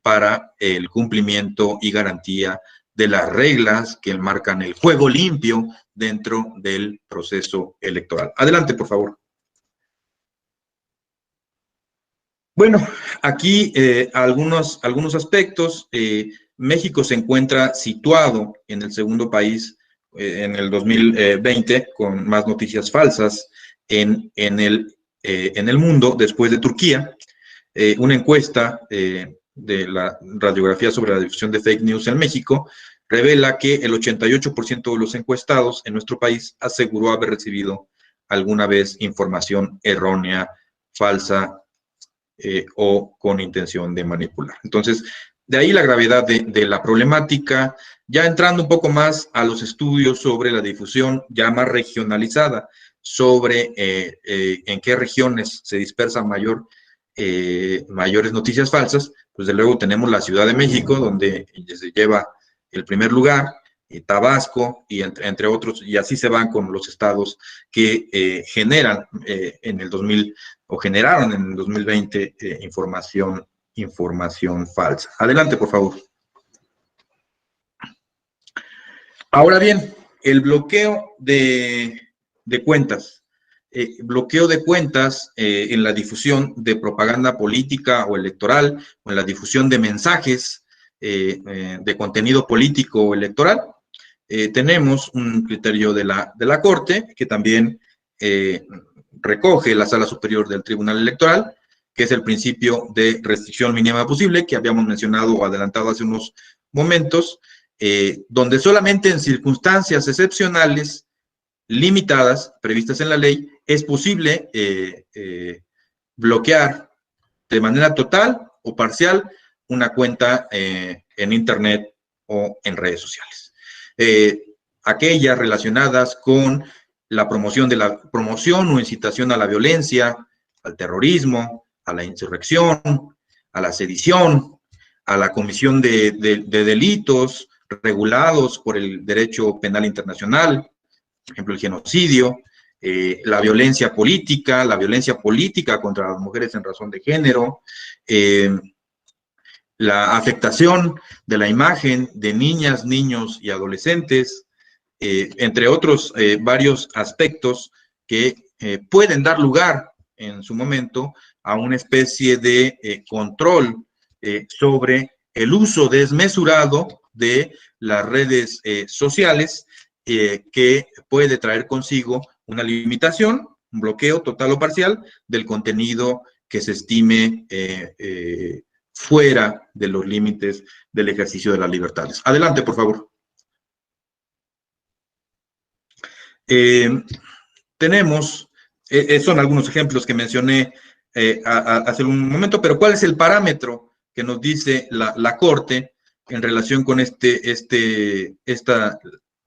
para el cumplimiento y garantía de las reglas que marcan el juego limpio dentro del proceso electoral. Adelante, por favor. Bueno, aquí algunos aspectos. México se encuentra situado en el segundo país en el 2020 con más noticias falsas en el mundo, después de Turquía. Una encuesta de la radiografía sobre la difusión de fake news en México revela que el 88% de los encuestados en nuestro país aseguró haber recibido alguna vez información errónea, falsa o con intención de manipular. Entonces, de ahí la gravedad de la problemática, ya entrando un poco más a los estudios sobre la difusión ya más regionalizada, sobre en qué regiones se dispersan mayores noticias falsas, pues de luego tenemos la Ciudad de México, donde se lleva el primer lugar, Tabasco, y entre otros, y así se van con los estados que generan en el 2000 o generaron en el 2020 información falsa. Adelante, por favor. Ahora bien, el bloqueo de cuentas. Bloqueo de cuentas en la difusión de propaganda política o electoral, o en la difusión de mensajes de contenido político o electoral. Tenemos un criterio de la Corte que también recoge la Sala Superior del Tribunal Electoral, que es el principio de restricción mínima posible que habíamos mencionado o adelantado hace unos momentos, donde solamente en circunstancias excepcionales limitadas previstas en la ley, es posible bloquear de manera total o parcial una cuenta en Internet o en redes sociales. Aquellas relacionadas con la promoción o incitación a la violencia, al terrorismo, a la insurrección, a la sedición, a la comisión de delitos regulados por el derecho penal internacional, por ejemplo, el genocidio, la violencia política contra las mujeres en razón de género, la afectación de la imagen de niñas, niños y adolescentes, entre otros varios aspectos que pueden dar lugar en su momento a una especie de control sobre el uso desmesurado de las redes sociales, que puede traer consigo una limitación, un bloqueo total o parcial del contenido que se estime fuera de los límites del ejercicio de las libertades. Adelante, por favor. Tenemos, son algunos ejemplos que mencioné hace un momento, pero ¿cuál es el parámetro que nos dice la Corte en relación con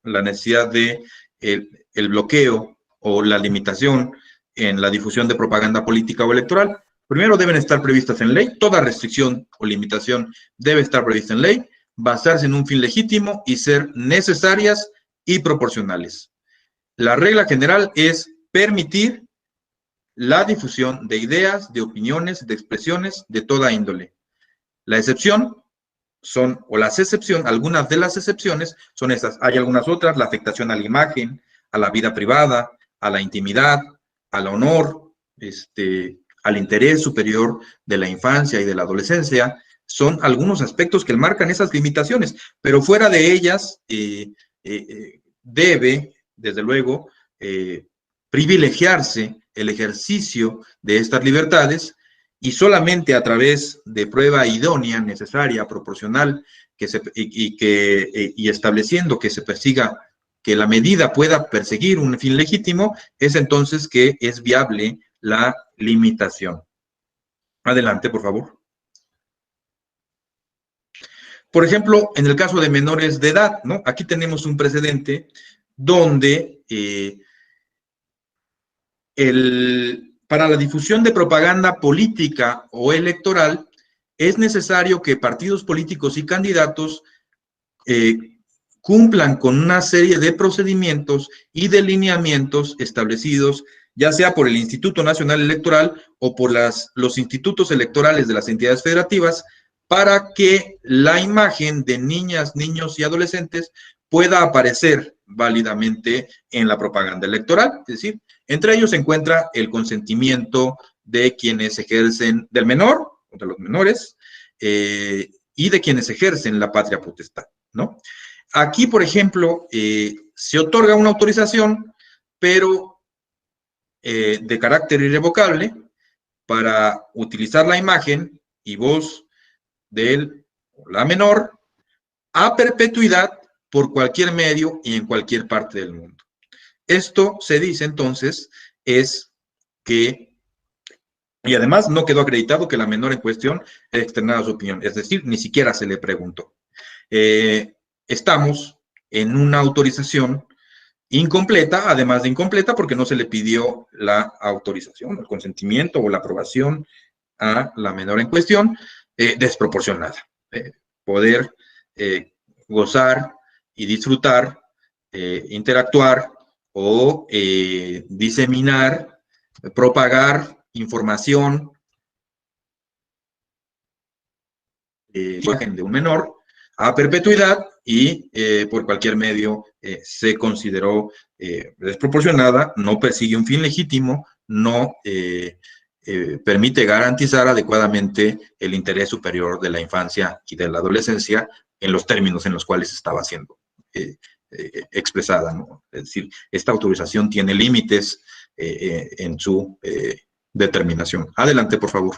la necesidad de el bloqueo o la limitación en la difusión de propaganda política o electoral? Primero, deben estar previstas en ley. Toda restricción o limitación debe estar prevista en ley, basarse en un fin legítimo y ser necesarias y proporcionales. La regla general es permitir la difusión de ideas, de opiniones, de expresiones de toda índole. La excepción algunas de las excepciones son estas. Hay algunas otras: la afectación a la imagen, a la vida privada, a la intimidad, al honor, al interés superior de la infancia y de la adolescencia. Son algunos aspectos que marcan esas limitaciones, pero fuera de ellas debe, desde luego, privilegiarse el ejercicio de estas libertades, y solamente a través de prueba idónea, necesaria, proporcional, y estableciendo que se persiga, que la medida pueda perseguir un fin legítimo, es entonces que es viable la limitación. Adelante, por favor. Por ejemplo, en el caso de menores de edad, ¿no? Aquí tenemos un precedente donde para la difusión de propaganda política o electoral es necesario que partidos políticos y candidatos cumplan con una serie de procedimientos y de lineamientos establecidos, ya sea por el Instituto Nacional Electoral o por los institutos electorales de las entidades federativas, para que la imagen de niñas, niños y adolescentes pueda aparecer válidamente en la propaganda electoral. Es decir, entre ellos se encuentra el consentimiento de quienes ejercen, del menor, de los menores, y de quienes ejercen la patria potestad, ¿no? Aquí, por ejemplo, se otorga una autorización, pero de carácter irrevocable, para utilizar la imagen y voz de él o la menor a perpetuidad por cualquier medio y en cualquier parte del mundo. Esto se dice entonces es que, y además no quedó acreditado que la menor en cuestión externara su opinión, es decir, ni siquiera se le preguntó. Estamos en una autorización incompleta, además de incompleta porque no se le pidió la autorización, el consentimiento o la aprobación a la menor en cuestión, desproporcionada. Poder gozar y disfrutar, interactuar o diseminar, propagar información de un menor a perpetuidad y por cualquier medio se consideró desproporcionada, no persigue un fin legítimo, no permite garantizar adecuadamente el interés superior de la infancia y de la adolescencia en los términos en los cuales estaba siendo expresada, ¿no? Es decir, esta autorización tiene límites en su determinación. Adelante, por favor.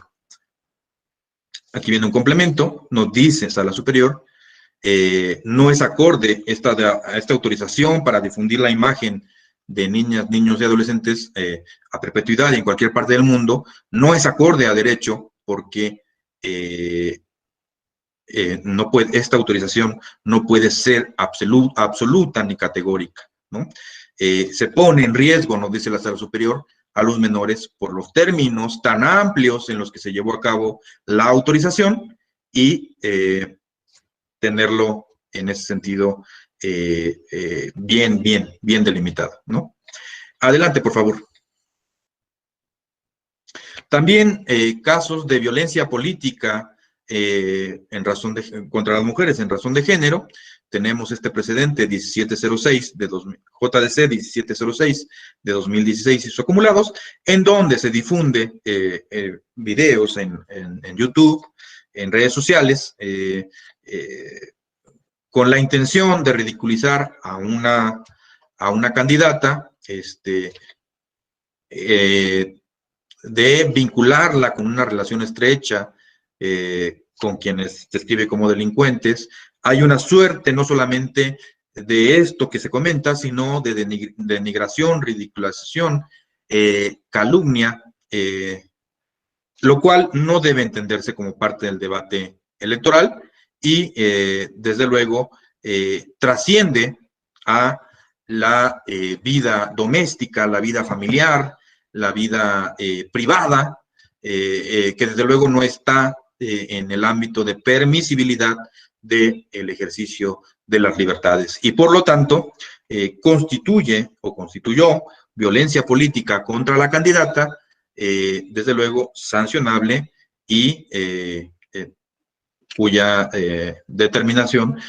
Aquí viene un complemento, nos dice Sala Superior, no es acorde esta autorización para difundir la imagen de niñas, niños y adolescentes a perpetuidad y en cualquier parte del mundo no es acorde a derecho, porque no puede, esta autorización no puede ser absoluta ni categórica, ¿no? Se pone en riesgo, nos dice la Sala Superior, a los menores por los términos tan amplios en los que se llevó a cabo la autorización y tenerlo en ese sentido bien delimitado, ¿no? Adelante, por favor. También casos de violencia política contra las mujeres en razón de género. Tenemos este precedente 1706 de JDC 1706 de 2016 y sus acumulados, en donde se difunde videos en YouTube, en redes sociales, con la intención de ridiculizar a una candidata, de vincularla con una relación estrecha con quienes se describe como delincuentes. Hay una suerte no solamente de esto que se comenta, sino de denigración, ridiculización, calumnia, lo cual no debe entenderse como parte del debate electoral y, desde luego, trasciende a la vida doméstica, la vida familiar, la vida privada, que desde luego no está en el ámbito de permisibilidad del ejercicio de las libertades. Y por lo tanto, constituyó violencia política contra la candidata, desde luego sancionable y cuya determinación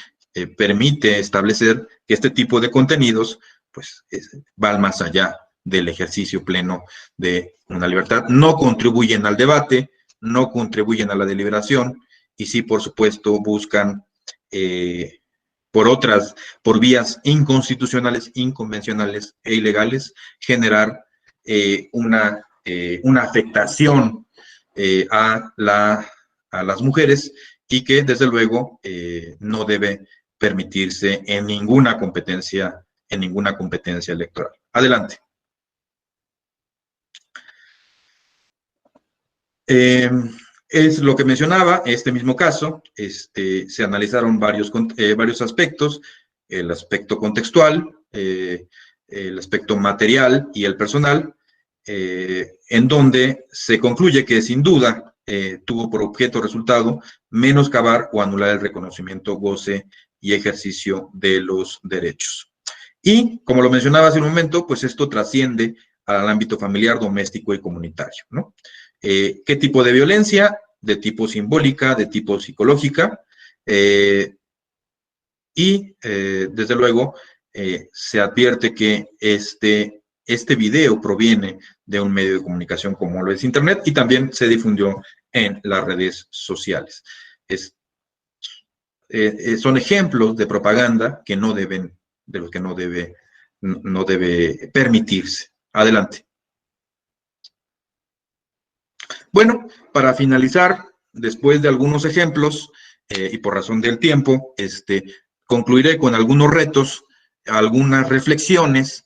permite establecer que este tipo de contenidos pues van más allá del ejercicio pleno de una libertad, no contribuyen al debate, no contribuyen a la deliberación y sí, por supuesto, buscan por vías inconstitucionales, inconvencionales e ilegales, generar una afectación a las mujeres y que, desde luego, no debe permitirse en ninguna competencia electoral. Adelante. Es lo que mencionaba, este mismo caso, se analizaron varios aspectos, el aspecto contextual, el aspecto material y el personal, en donde se concluye que sin duda tuvo por objeto resultado menoscabar o anular el reconocimiento, goce y ejercicio de los derechos. Y, como lo mencionaba hace un momento, pues esto trasciende al ámbito familiar, doméstico y comunitario, ¿no? ¿Qué tipo de violencia? De tipo simbólica, de tipo psicológica, desde luego se advierte que este video proviene de un medio de comunicación como lo es Internet y también se difundió en las redes sociales. Son ejemplos de propaganda que de los que no debe permitirse. Adelante. Bueno, para finalizar, después de algunos ejemplos y por razón del tiempo, concluiré con algunos retos, algunas reflexiones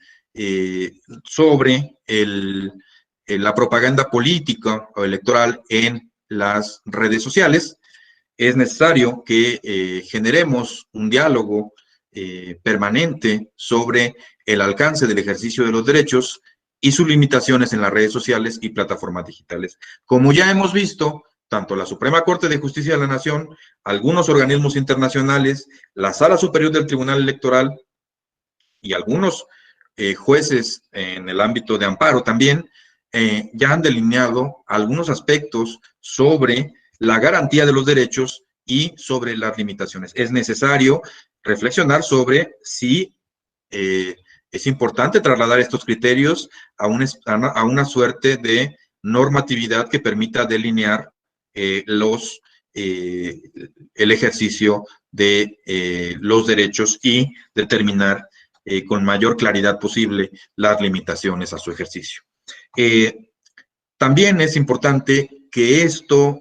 sobre la propaganda política o electoral en las redes sociales. Es necesario que generemos un diálogo permanente sobre el alcance del ejercicio de los derechos y sus limitaciones en las redes sociales y plataformas digitales. Como ya hemos visto, tanto la Suprema Corte de Justicia de la Nación, algunos organismos internacionales, la Sala Superior del Tribunal Electoral y algunos jueces en el ámbito de amparo también, ya han delineado algunos aspectos sobre la garantía de los derechos y sobre las limitaciones. Es necesario reflexionar sobre si es importante trasladar estos criterios a una suerte de normatividad que permita delinear el ejercicio de los derechos y determinar con mayor claridad posible las limitaciones a su ejercicio. También es importante que esto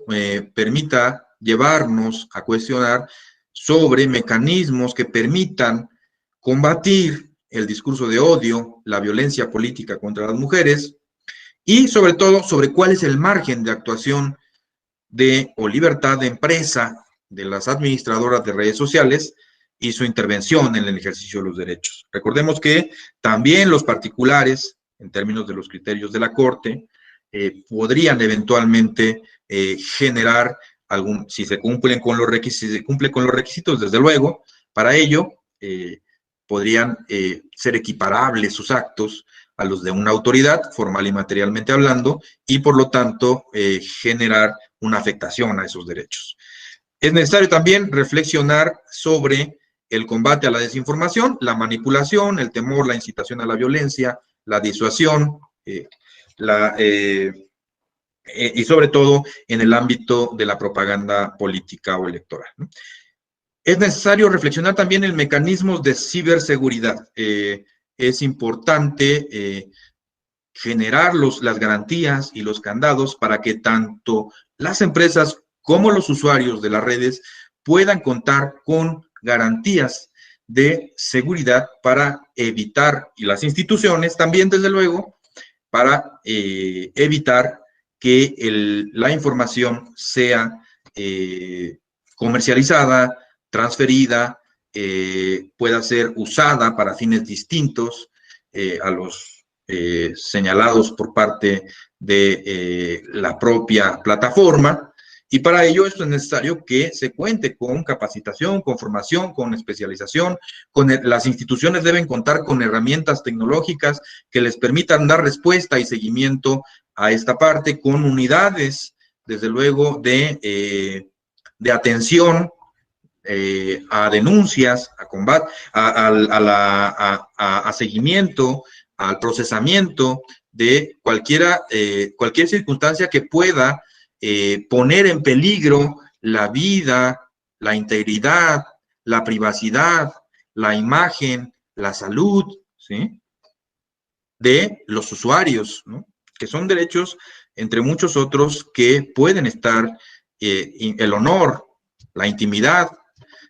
permita llevarnos a cuestionar sobre mecanismos que permitan combatir el discurso de odio, la violencia política contra las mujeres y sobre todo sobre cuál es el margen de actuación o libertad de empresa de las administradoras de redes sociales y su intervención en el ejercicio de los derechos. Recordemos que también los particulares, en términos de los criterios de la Corte, podrían eventualmente generar si se cumplen con los requisitos, desde luego, para ello podrían ser equiparables sus actos a los de una autoridad, formal y materialmente hablando, y por lo tanto generar una afectación a esos derechos. Es necesario también reflexionar sobre el combate a la desinformación, la manipulación, el temor, la incitación a la violencia, la disuasión, y sobre todo en el ámbito de la propaganda política o electoral, ¿no? Es necesario reflexionar también en mecanismos de ciberseguridad. Es importante generar las garantías y los candados para que tanto las empresas como los usuarios de las redes puedan contar con garantías de seguridad para evitar, y las instituciones también, desde luego, para evitar que la información sea comercializada, transferida, pueda ser usada para fines distintos a los señalados por parte de la propia plataforma, y para ello es necesario que se cuente con capacitación, con formación, con especialización, las instituciones deben contar con herramientas tecnológicas que les permitan dar respuesta y seguimiento a esta parte, con unidades, desde luego, de atención a denuncias, a combate, a seguimiento, al procesamiento de cualquier circunstancia que pueda poner en peligro la vida, la integridad, la privacidad, la imagen, la salud, ¿sí?, de los usuarios, ¿no?, que son derechos, entre muchos otros, que pueden estar, el honor, la intimidad,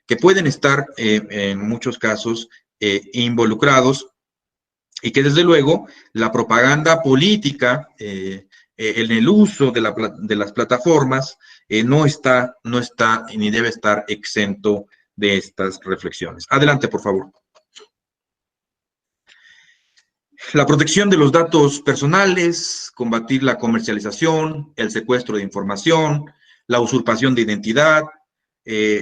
que pueden estar en muchos casos involucrados, y que desde luego la propaganda política en el uso de las plataformas no está ni debe estar exento de estas reflexiones. Adelante, por favor. La protección de los datos personales, combatir la comercialización, el secuestro de información, la usurpación de identidad,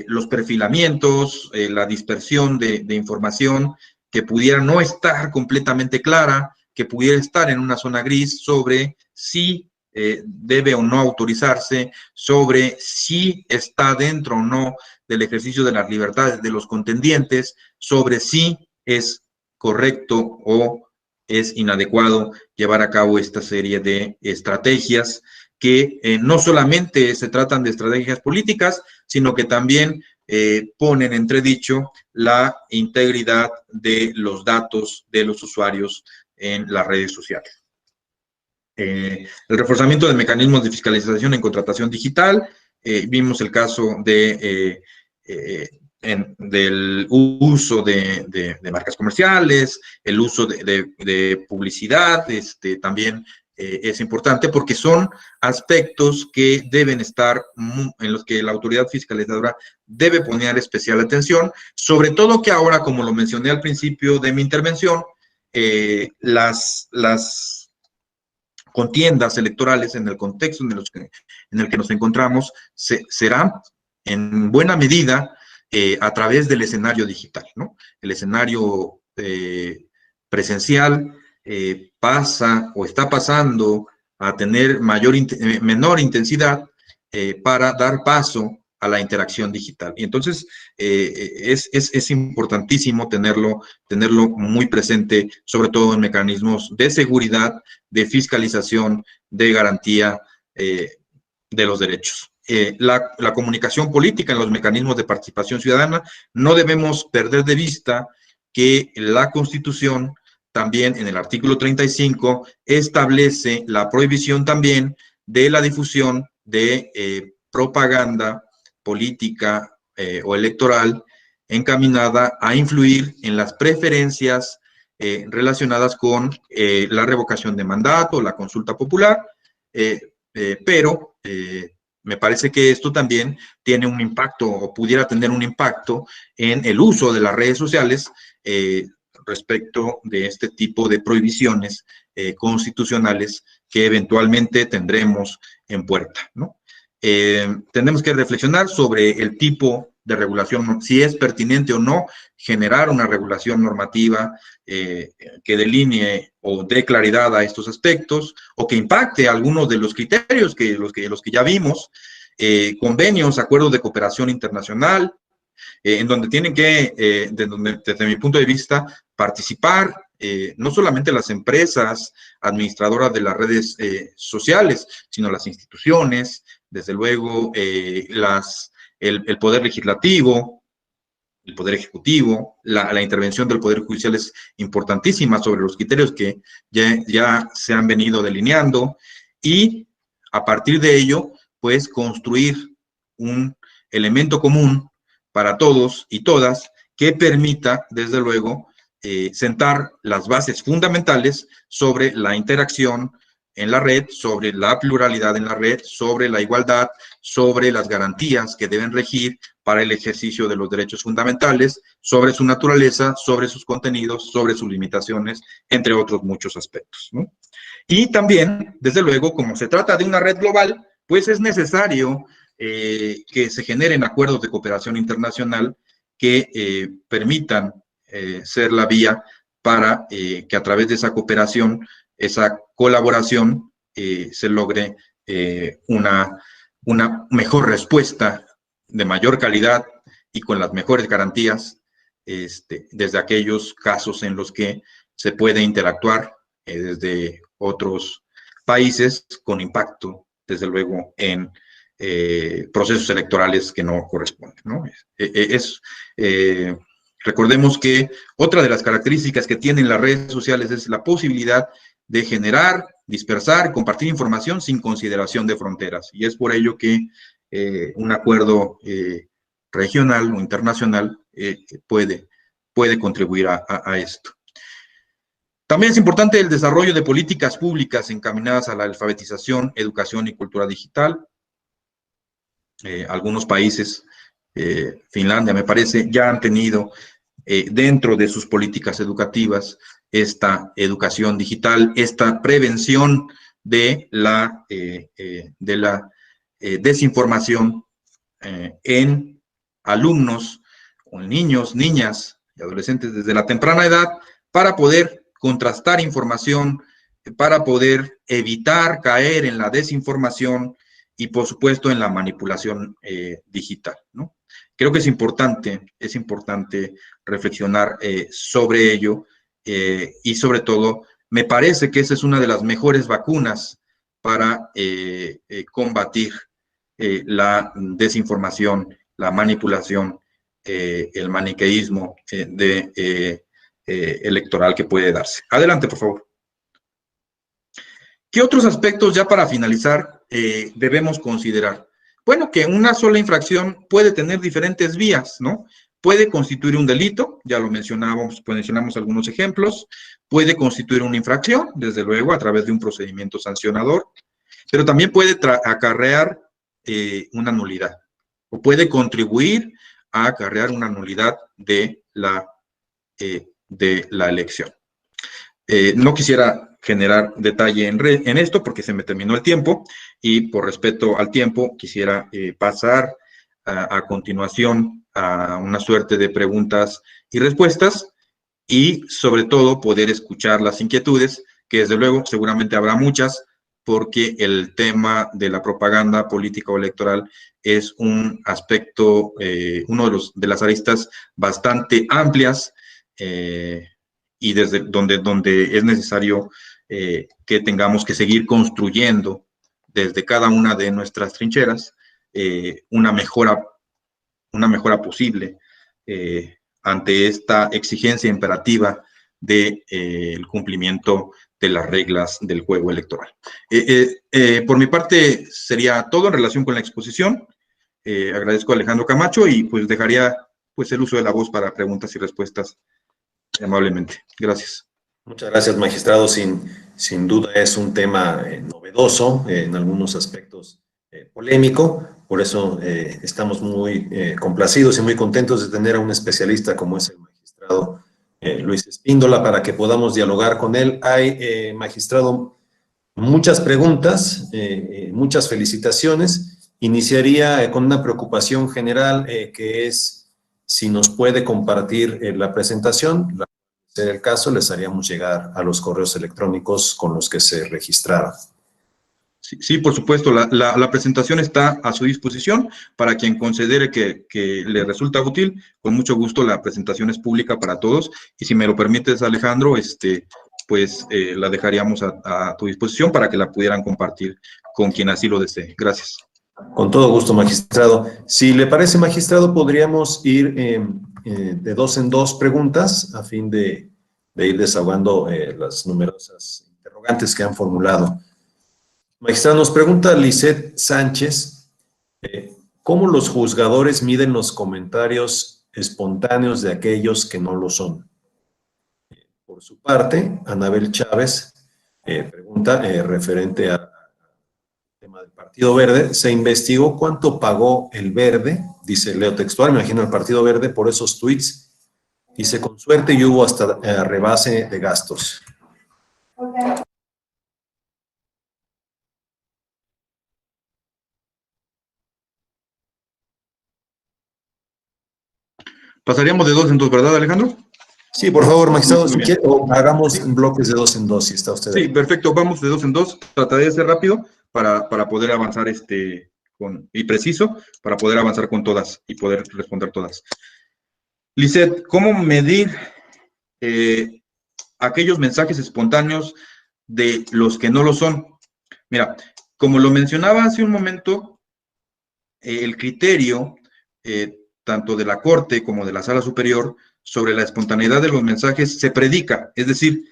los perfilamientos, la dispersión de información que pudiera no estar completamente clara, que pudiera estar en una zona gris sobre si debe o no autorizarse, sobre si está dentro o no del ejercicio de las libertades de los contendientes, sobre si es correcto o es inadecuado llevar a cabo esta serie de estrategias que no solamente se tratan de estrategias políticas, sino que también ponen en entredicho la integridad de los datos de los usuarios en las redes sociales. El reforzamiento de mecanismos de fiscalización en contratación digital. Vimos el caso del uso de marcas comerciales, el uso de publicidad, también es importante porque son aspectos que deben estar, en los que la autoridad fiscalizadora debe poner especial atención, sobre todo que ahora, como lo mencioné al principio de mi intervención, las contiendas electorales en el contexto en el que nos encontramos serán en buena medida a través del escenario digital, ¿no? El escenario presencial pasa o está pasando a tener menor intensidad para dar paso a la interacción digital. Y entonces es importantísimo tenerlo muy presente, sobre todo en mecanismos de seguridad, de fiscalización, de garantía de los derechos. La comunicación política en los mecanismos de participación ciudadana, no debemos perder de vista que la Constitución también en el artículo 35 establece la prohibición también de la difusión de propaganda política o electoral encaminada a influir en las preferencias relacionadas con la revocación de mandato, la consulta popular, pero me parece que esto también tiene un impacto o pudiera tener un impacto en el uso de las redes sociales respecto de este tipo de prohibiciones constitucionales que eventualmente tendremos en puerta, ¿no? Tenemos que reflexionar sobre el tipo de regulación, si es pertinente o no generar una regulación normativa que delinee o dé claridad a estos aspectos o que impacte algunos de los criterios los que ya vimos, convenios, acuerdos de cooperación internacional, en donde tienen que, desde mi punto de vista, participar no solamente las empresas administradoras de las redes sociales, sino las instituciones, desde luego el poder legislativo, el poder ejecutivo, la intervención del poder judicial es importantísima sobre los criterios que ya se han venido delineando y a partir de ello, pues construir un elemento común para todos y todas que permita, desde luego, sentar las bases fundamentales sobre la interacción en la red, sobre la pluralidad en la red, sobre la igualdad, sobre las garantías que deben regir para el ejercicio de los derechos fundamentales, sobre su naturaleza, sobre sus contenidos, sobre sus limitaciones, entre otros muchos aspectos, ¿no? Y también, desde luego, como se trata de una red global, pues es necesario que se generen acuerdos de cooperación internacional que permitan ser la vía para que a través de esa cooperación, esa colaboración, se logre una mejor respuesta de mayor calidad y con las mejores garantías desde aquellos casos en los que se puede interactuar desde otros países con impacto, desde luego, en procesos electorales que no corresponden, ¿no? Recordemos que otra de las características que tienen las redes sociales es la posibilidad de generar, dispersar, compartir información sin consideración de fronteras. Y es por ello que un acuerdo regional o internacional puede contribuir a esto. También es importante el desarrollo de políticas públicas encaminadas a la alfabetización, educación y cultura digital. Algunos países, Finlandia me parece, ya han tenido dentro de sus políticas educativas esta educación digital, esta prevención de la desinformación en alumnos o en niños, niñas y adolescentes desde la temprana edad para poder contrastar información, para poder evitar caer en la desinformación y, por supuesto, en la manipulación digital, ¿no? Creo que es importante reflexionar sobre ello y, sobre todo, me parece que esa es una de las mejores vacunas para combatir la desinformación, la manipulación, el maniqueísmo electoral que puede darse. Adelante, por favor. ¿Qué otros aspectos, ya para finalizar, debemos considerar? Bueno, que una sola infracción puede tener diferentes vías, ¿no? Puede constituir un delito, ya lo mencionamos algunos ejemplos, puede constituir una infracción, desde luego, a través de un procedimiento sancionador, pero también puede acarrear una nulidad, o puede contribuir a acarrear una nulidad de la elección. No quisiera generar detalle en esto porque se me terminó el tiempo y por respeto al tiempo quisiera pasar a continuación a una suerte de preguntas y respuestas y sobre todo poder escuchar las inquietudes, que desde luego seguramente habrá muchas, porque el tema de la propaganda política o electoral es un aspecto, uno de las aristas bastante amplias y desde donde es necesario que tengamos que seguir construyendo desde cada una de nuestras trincheras una mejora posible ante esta exigencia imperativa del cumplimiento de las reglas del juego electoral. Por mi parte sería todo en relación con la exposición. Agradezco a Alejandro Camacho y pues dejaría pues el uso de la voz para preguntas y respuestas amablemente. Gracias. Muchas gracias, magistrado. Sin duda es un tema novedoso, en algunos aspectos polémico. Por eso estamos muy complacidos y muy contentos de tener a un especialista como es el magistrado Luis Espíndola para que podamos dialogar con él. Hay, magistrado, muchas preguntas, muchas felicitaciones. Iniciaría con una preocupación general que es si nos puede compartir la presentación. Si es el caso, les haríamos llegar a los correos electrónicos con los que se registraron. Sí, sí, por supuesto, la presentación está a su disposición para quien considere que le resulta útil. Con mucho gusto, la presentación es pública para todos. Y si me lo permites, Alejandro, pues la dejaríamos a tu disposición para que la pudieran compartir con quien así lo desee. Gracias. Con todo gusto, magistrado. Si le parece, magistrado, podríamos ir de 2 en 2 preguntas a fin de ir desahogando las numerosas interrogantes que han formulado. Magistrado, nos pregunta Lisette Sánchez, ¿cómo los juzgadores miden los comentarios espontáneos de aquellos que no lo son? Por su parte, Anabel Chávez pregunta, referente al tema del Partido Verde, ¿se investigó cuánto pagó el Verde? Dice, leo textual, me imagino el Partido Verde por esos tweets. Dice, con suerte y hubo hasta rebase de gastos. Okay. Pasaríamos de 2 en 2, ¿verdad, Alejandro? Sí, por favor, magistrado, si quiere, o hagamos bloques de 2 en 2, si está usted. Sí, perfecto, vamos de 2 en 2. Trataré de ser rápido para poder avanzar y preciso, para poder avanzar con todas y poder responder todas. Lisette, ¿cómo medir aquellos mensajes espontáneos de los que no lo son? Mira, como lo mencionaba hace un momento, el criterio tanto de la Corte como de la Sala Superior sobre la espontaneidad de los mensajes se predica, es decir,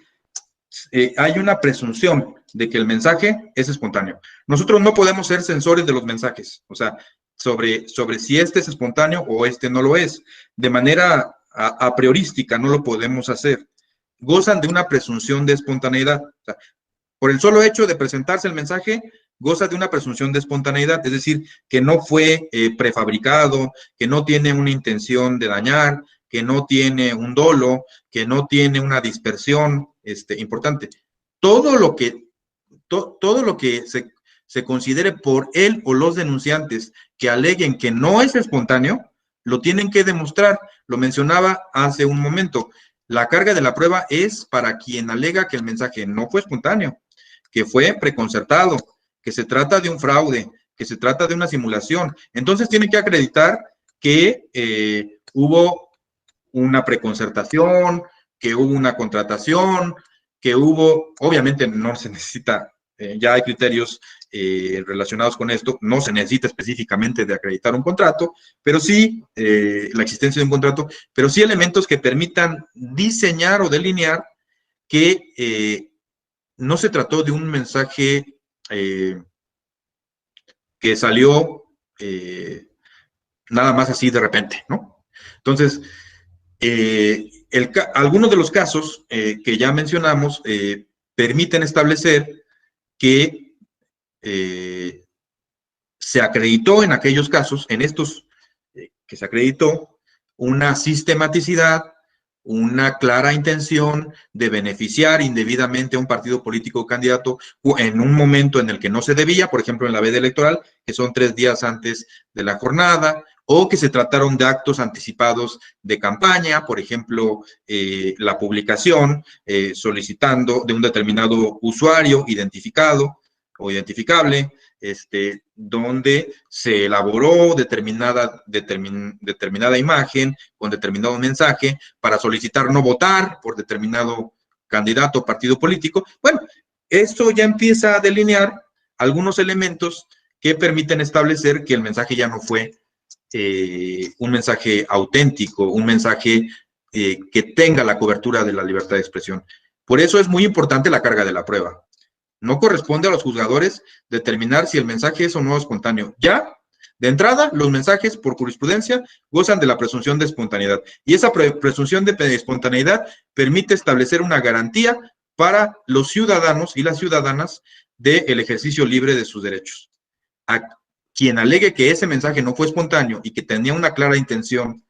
hay una presunción de que el mensaje es espontáneo. Nosotros no podemos ser censores de los mensajes, o sea, sobre si este es espontáneo o este no lo es. De manera a priorística no lo podemos hacer. Gozan de una presunción de espontaneidad. O sea, por el solo hecho de presentarse el mensaje, goza de una presunción de espontaneidad, es decir, que no fue prefabricado, que no tiene una intención de dañar, que no tiene un dolo, que no tiene una dispersión importante. Todo lo que se considere por él o los denunciantes que aleguen que no es espontáneo, lo tienen que demostrar. Lo mencionaba hace un momento. La carga de la prueba es para quien alega que el mensaje no fue espontáneo, que fue preconcertado, que se trata de un fraude, que se trata de una simulación. Entonces tienen que acreditar que hubo una preconcertación, que hubo una contratación, que hubo, obviamente no se necesita, ya hay criterios relacionados con esto, no se necesita específicamente de acreditar un contrato, pero sí la existencia de un contrato, pero sí elementos que permitan diseñar o delinear que no se trató de un mensaje que salió nada más así de repente, ¿no? Entonces, algunos de los casos que ya mencionamos permiten establecer que se acreditó en aquellos casos, en estos que se acreditó, una sistematicidad, una clara intención de beneficiar indebidamente a un partido político o candidato en un momento en el que no se debía, por ejemplo, en la veda electoral, que son 3 días antes de la jornada, o que se trataron de actos anticipados de campaña, por ejemplo, la publicación solicitando de un determinado usuario identificado o identificable, donde se elaboró determinada imagen con determinado mensaje para solicitar no votar por determinado candidato o partido político. Bueno, esto ya empieza a delinear algunos elementos que permiten establecer que el mensaje ya no fue un mensaje auténtico, un mensaje que tenga la cobertura de la libertad de expresión. Por eso es muy importante la carga de la prueba. No corresponde a los juzgadores determinar si el mensaje es o no espontáneo. Ya De entrada, los mensajes por jurisprudencia gozan de la presunción de espontaneidad. Y esa presunción de espontaneidad permite establecer una garantía para los ciudadanos y las ciudadanas del ejercicio libre de sus derechos. A quien alegue que ese mensaje no fue espontáneo y que tenía una clara intención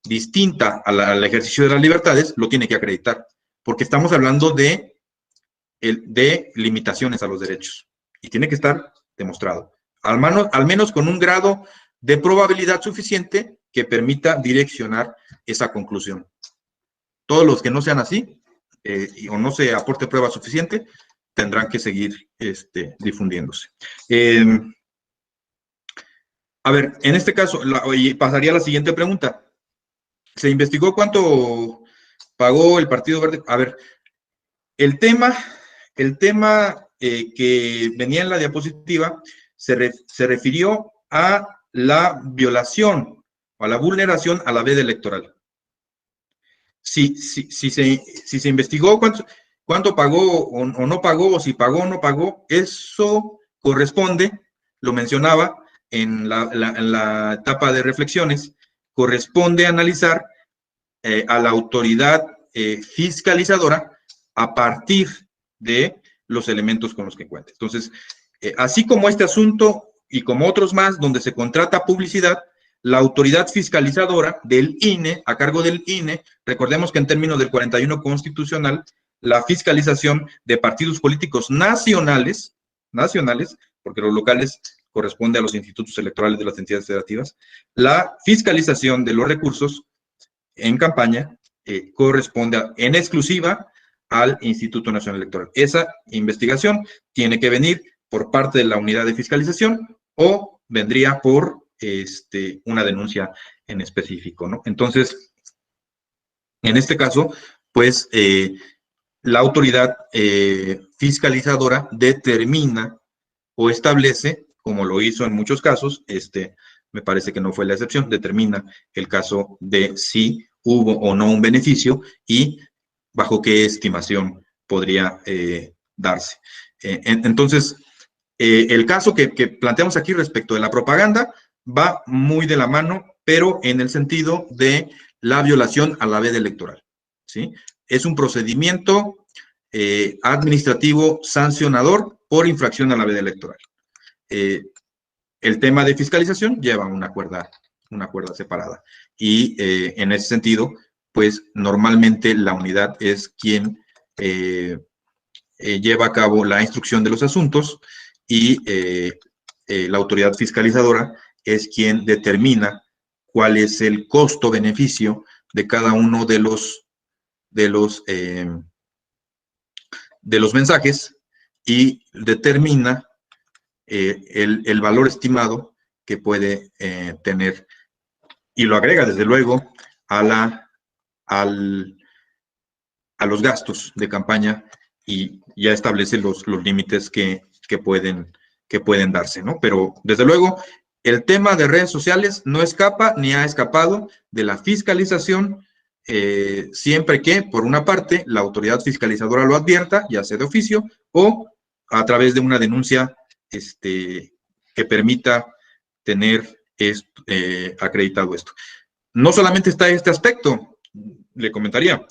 distinta al ejercicio de las libertades, lo tiene que acreditar, porque estamos hablando de limitaciones a los derechos y tiene que estar demostrado, al menos con un grado de probabilidad suficiente que permita direccionar esa conclusión. Todos los que no sean así o no se aporte prueba suficiente tendrán que seguir difundiéndose. A ver, en este caso, pasaría a la siguiente pregunta. ¿Se investigó cuánto pagó el Partido Verde? A ver, el tema que venía en la diapositiva se refirió a la violación o a la vulneración a la veda electoral. Si se investigó cuánto pagó o no pagó, o si pagó o no pagó, eso corresponde, lo mencionaba en la etapa de reflexiones, corresponde analizar a la autoridad fiscalizadora a partir de los elementos con los que cuente. Entonces, así como este asunto y como otros más donde se contrata publicidad, la autoridad fiscalizadora del INE, a cargo del INE, recordemos que en términos del 41 constitucional, la fiscalización de partidos políticos nacionales, porque los locales corresponde a los institutos electorales de las entidades federativas, la fiscalización de los recursos en campaña corresponde en exclusiva al Instituto Nacional Electoral. Esa investigación tiene que venir por parte de la unidad de fiscalización o vendría por una denuncia en específico, ¿no? Entonces, en este caso, pues, la autoridad fiscalizadora determina o establece, como lo hizo en muchos casos, me parece que no fue la excepción, determina el caso de si hubo o no un beneficio y bajo qué estimación podría darse. Entonces, el caso que planteamos aquí respecto de la propaganda va muy de la mano, pero en el sentido de la violación a la veda electoral, ¿sí? Es un procedimiento administrativo sancionador por infracción a la veda electoral. El tema de fiscalización lleva una cuerda separada. Y en ese sentido, pues normalmente la unidad es quien lleva a cabo la instrucción de los asuntos y la autoridad fiscalizadora es quien determina cuál es el costo-beneficio de cada uno de los mensajes y determina el valor estimado que puede tener y lo agrega desde luego a los gastos de campaña y ya establece los límites que pueden darse, ¿no? Pero desde luego el tema de redes sociales no escapa ni ha escapado de la fiscalización siempre que, por una parte, la autoridad fiscalizadora lo advierta, ya sea de oficio o a través de una denuncia que permita tener acreditado esto. No solamente está este aspecto, le comentaría,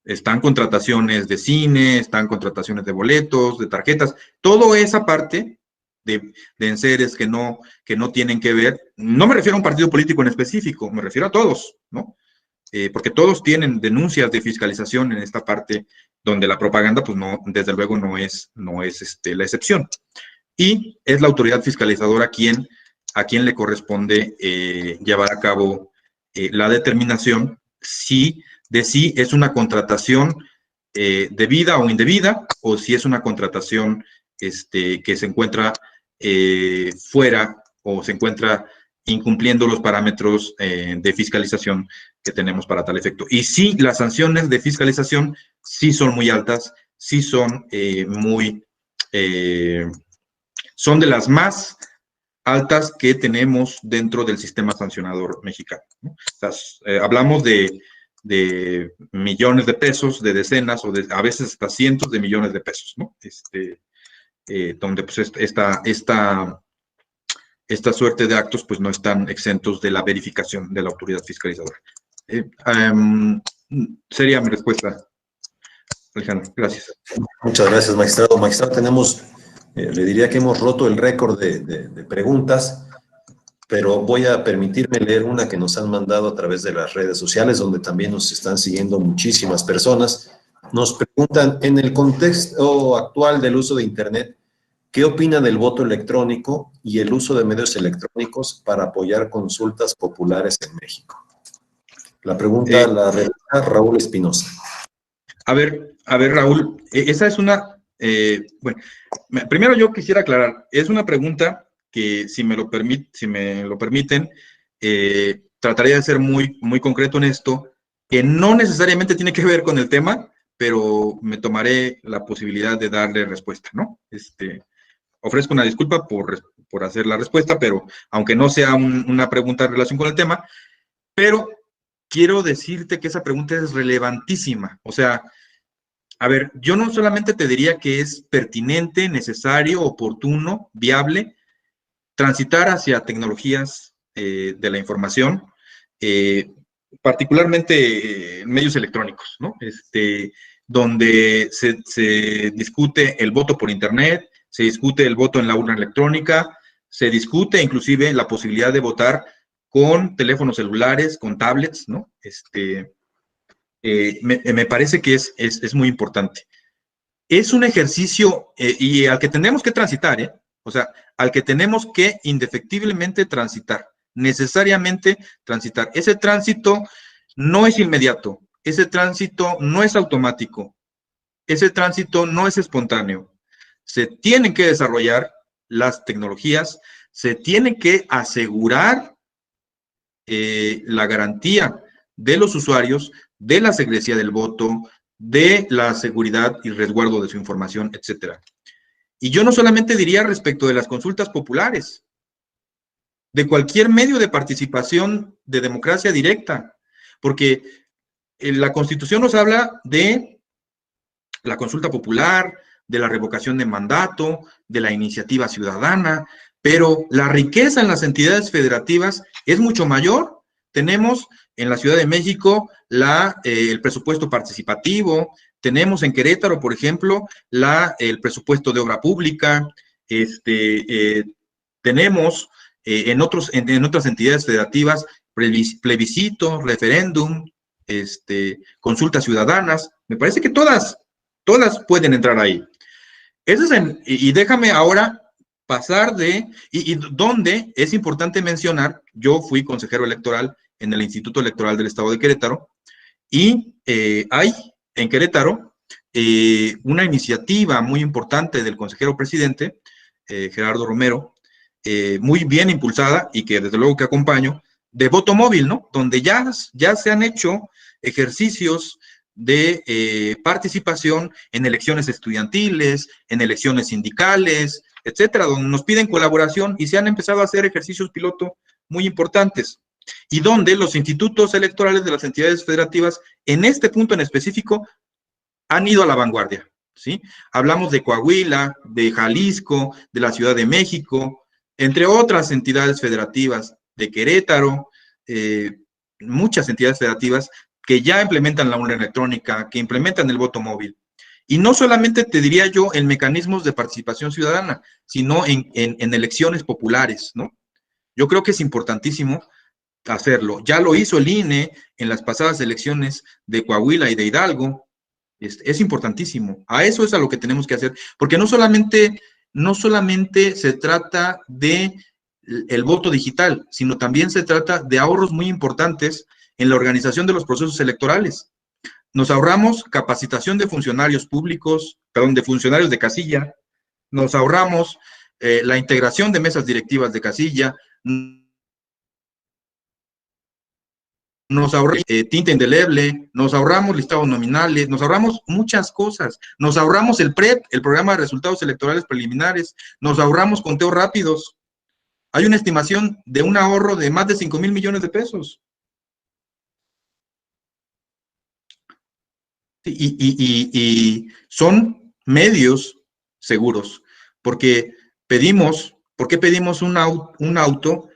están contrataciones de cine, están contrataciones de boletos, de tarjetas, toda esa parte de enseres que no tienen que ver, no me refiero a un partido político en específico, me refiero a todos, ¿no? Porque todos tienen denuncias de fiscalización en esta parte donde la propaganda, pues no, desde luego no es la excepción. Y es la autoridad fiscalizadora a quien le corresponde llevar a cabo la determinación si es una contratación debida o indebida, o si es una contratación que se encuentra fuera o se encuentra incumpliendo los parámetros de fiscalización que tenemos para tal efecto. Y sí, las sanciones de fiscalización sí son muy altas, sí son son de las más altas que tenemos dentro del sistema sancionador mexicano, ¿no? Hablamos de millones de pesos, de decenas o a veces hasta cientos de millones de pesos, ¿no? Donde pues esta suerte de actos pues no están exentos de la verificación de la autoridad fiscalizadora. Sería mi respuesta, Alejandro. Gracias. Muchas gracias, magistrado. Magistrado, tenemos, le diría que hemos roto el récord de preguntas, pero voy a permitirme leer una que nos han mandado a través de las redes sociales, donde también nos están siguiendo muchísimas personas. Nos preguntan, en el contexto actual del uso de Internet, ¿qué opina del voto electrónico y el uso de medios electrónicos para apoyar consultas populares en México? La pregunta la realiza Raúl Espinosa. A ver, Raúl, esa es una, bueno, primero yo quisiera aclarar, es una pregunta que si me lo permiten, trataría de ser muy concreto en esto, que no necesariamente tiene que ver con el tema, pero me tomaré la posibilidad de darle respuesta, ¿no? Ofrezco una disculpa por hacer la respuesta, pero aunque no sea una pregunta en relación con el tema, pero quiero decirte que esa pregunta es relevantísima. O sea, a ver, yo no solamente te diría que es pertinente, necesario, oportuno, viable, transitar hacia tecnologías de la información, particularmente medios electrónicos, ¿no? Donde se discute el voto por Internet, se discute el voto en la urna electrónica, se discute inclusive la posibilidad de votar con teléfonos celulares, con tablets, ¿no? Me parece que es muy importante. Es un ejercicio y al que tenemos que transitar, o sea, al que tenemos que indefectiblemente transitar, necesariamente transitar. Ese tránsito no es inmediato, ese tránsito no es automático, ese tránsito no es espontáneo. Se tienen que desarrollar las tecnologías, se tiene que asegurar la garantía de los usuarios, de la secrecía del voto, de la seguridad y resguardo de su información, etcétera. Y yo no solamente diría respecto de las consultas populares, de cualquier medio de participación de democracia directa, porque la Constitución nos habla de la consulta popular, de la revocación de mandato, de la iniciativa ciudadana, pero la riqueza en las entidades federativas es mucho mayor. Tenemos en la Ciudad de México el presupuesto participativo, tenemos en Querétaro, por ejemplo, el presupuesto de obra pública, tenemos en otras entidades federativas plebiscito, referéndum, consultas ciudadanas. Me parece que todas pueden entrar ahí. Y déjame ahora pasar y donde es importante mencionar, yo fui consejero electoral en el Instituto Electoral del Estado de Querétaro, y hay en Querétaro una iniciativa muy importante del consejero presidente, Gerardo Romero, muy bien impulsada y que desde luego que acompaño, de voto móvil, ¿no? Donde ya se han hecho ejercicios de participación en elecciones estudiantiles, en elecciones sindicales, etcétera, donde nos piden colaboración y se han empezado a hacer ejercicios piloto muy importantes, y donde los institutos electorales de las entidades federativas, en este punto en específico, han ido a la vanguardia, ¿sí? Hablamos de Coahuila, de Jalisco, de la Ciudad de México, entre otras entidades federativas, de Querétaro, muchas entidades federativas que ya implementan la urna electrónica, que implementan el voto móvil. Y no solamente te diría yo en mecanismos de participación ciudadana, sino en elecciones populares, ¿no? Yo creo que es importantísimo hacerlo. Ya lo hizo el INE en las pasadas elecciones de Coahuila y de Hidalgo. Es importantísimo. A eso es a lo que tenemos que hacer, porque no solamente se trata de el voto digital, sino también se trata de ahorros muy importantes en la organización de los procesos electorales. Nos ahorramos capacitación de funcionarios públicos, perdón, de funcionarios de casilla, nos ahorramos la integración de mesas directivas de casilla, nos ahorramos tinta indeleble, nos ahorramos listados nominales, nos ahorramos muchas cosas, nos ahorramos el PREP, el programa de resultados electorales preliminares, nos ahorramos conteos rápidos. Hay una estimación de un ahorro de más de 5,000 millones de pesos. Y son medios seguros, porque pedimos, ¿Por qué pedimos un auto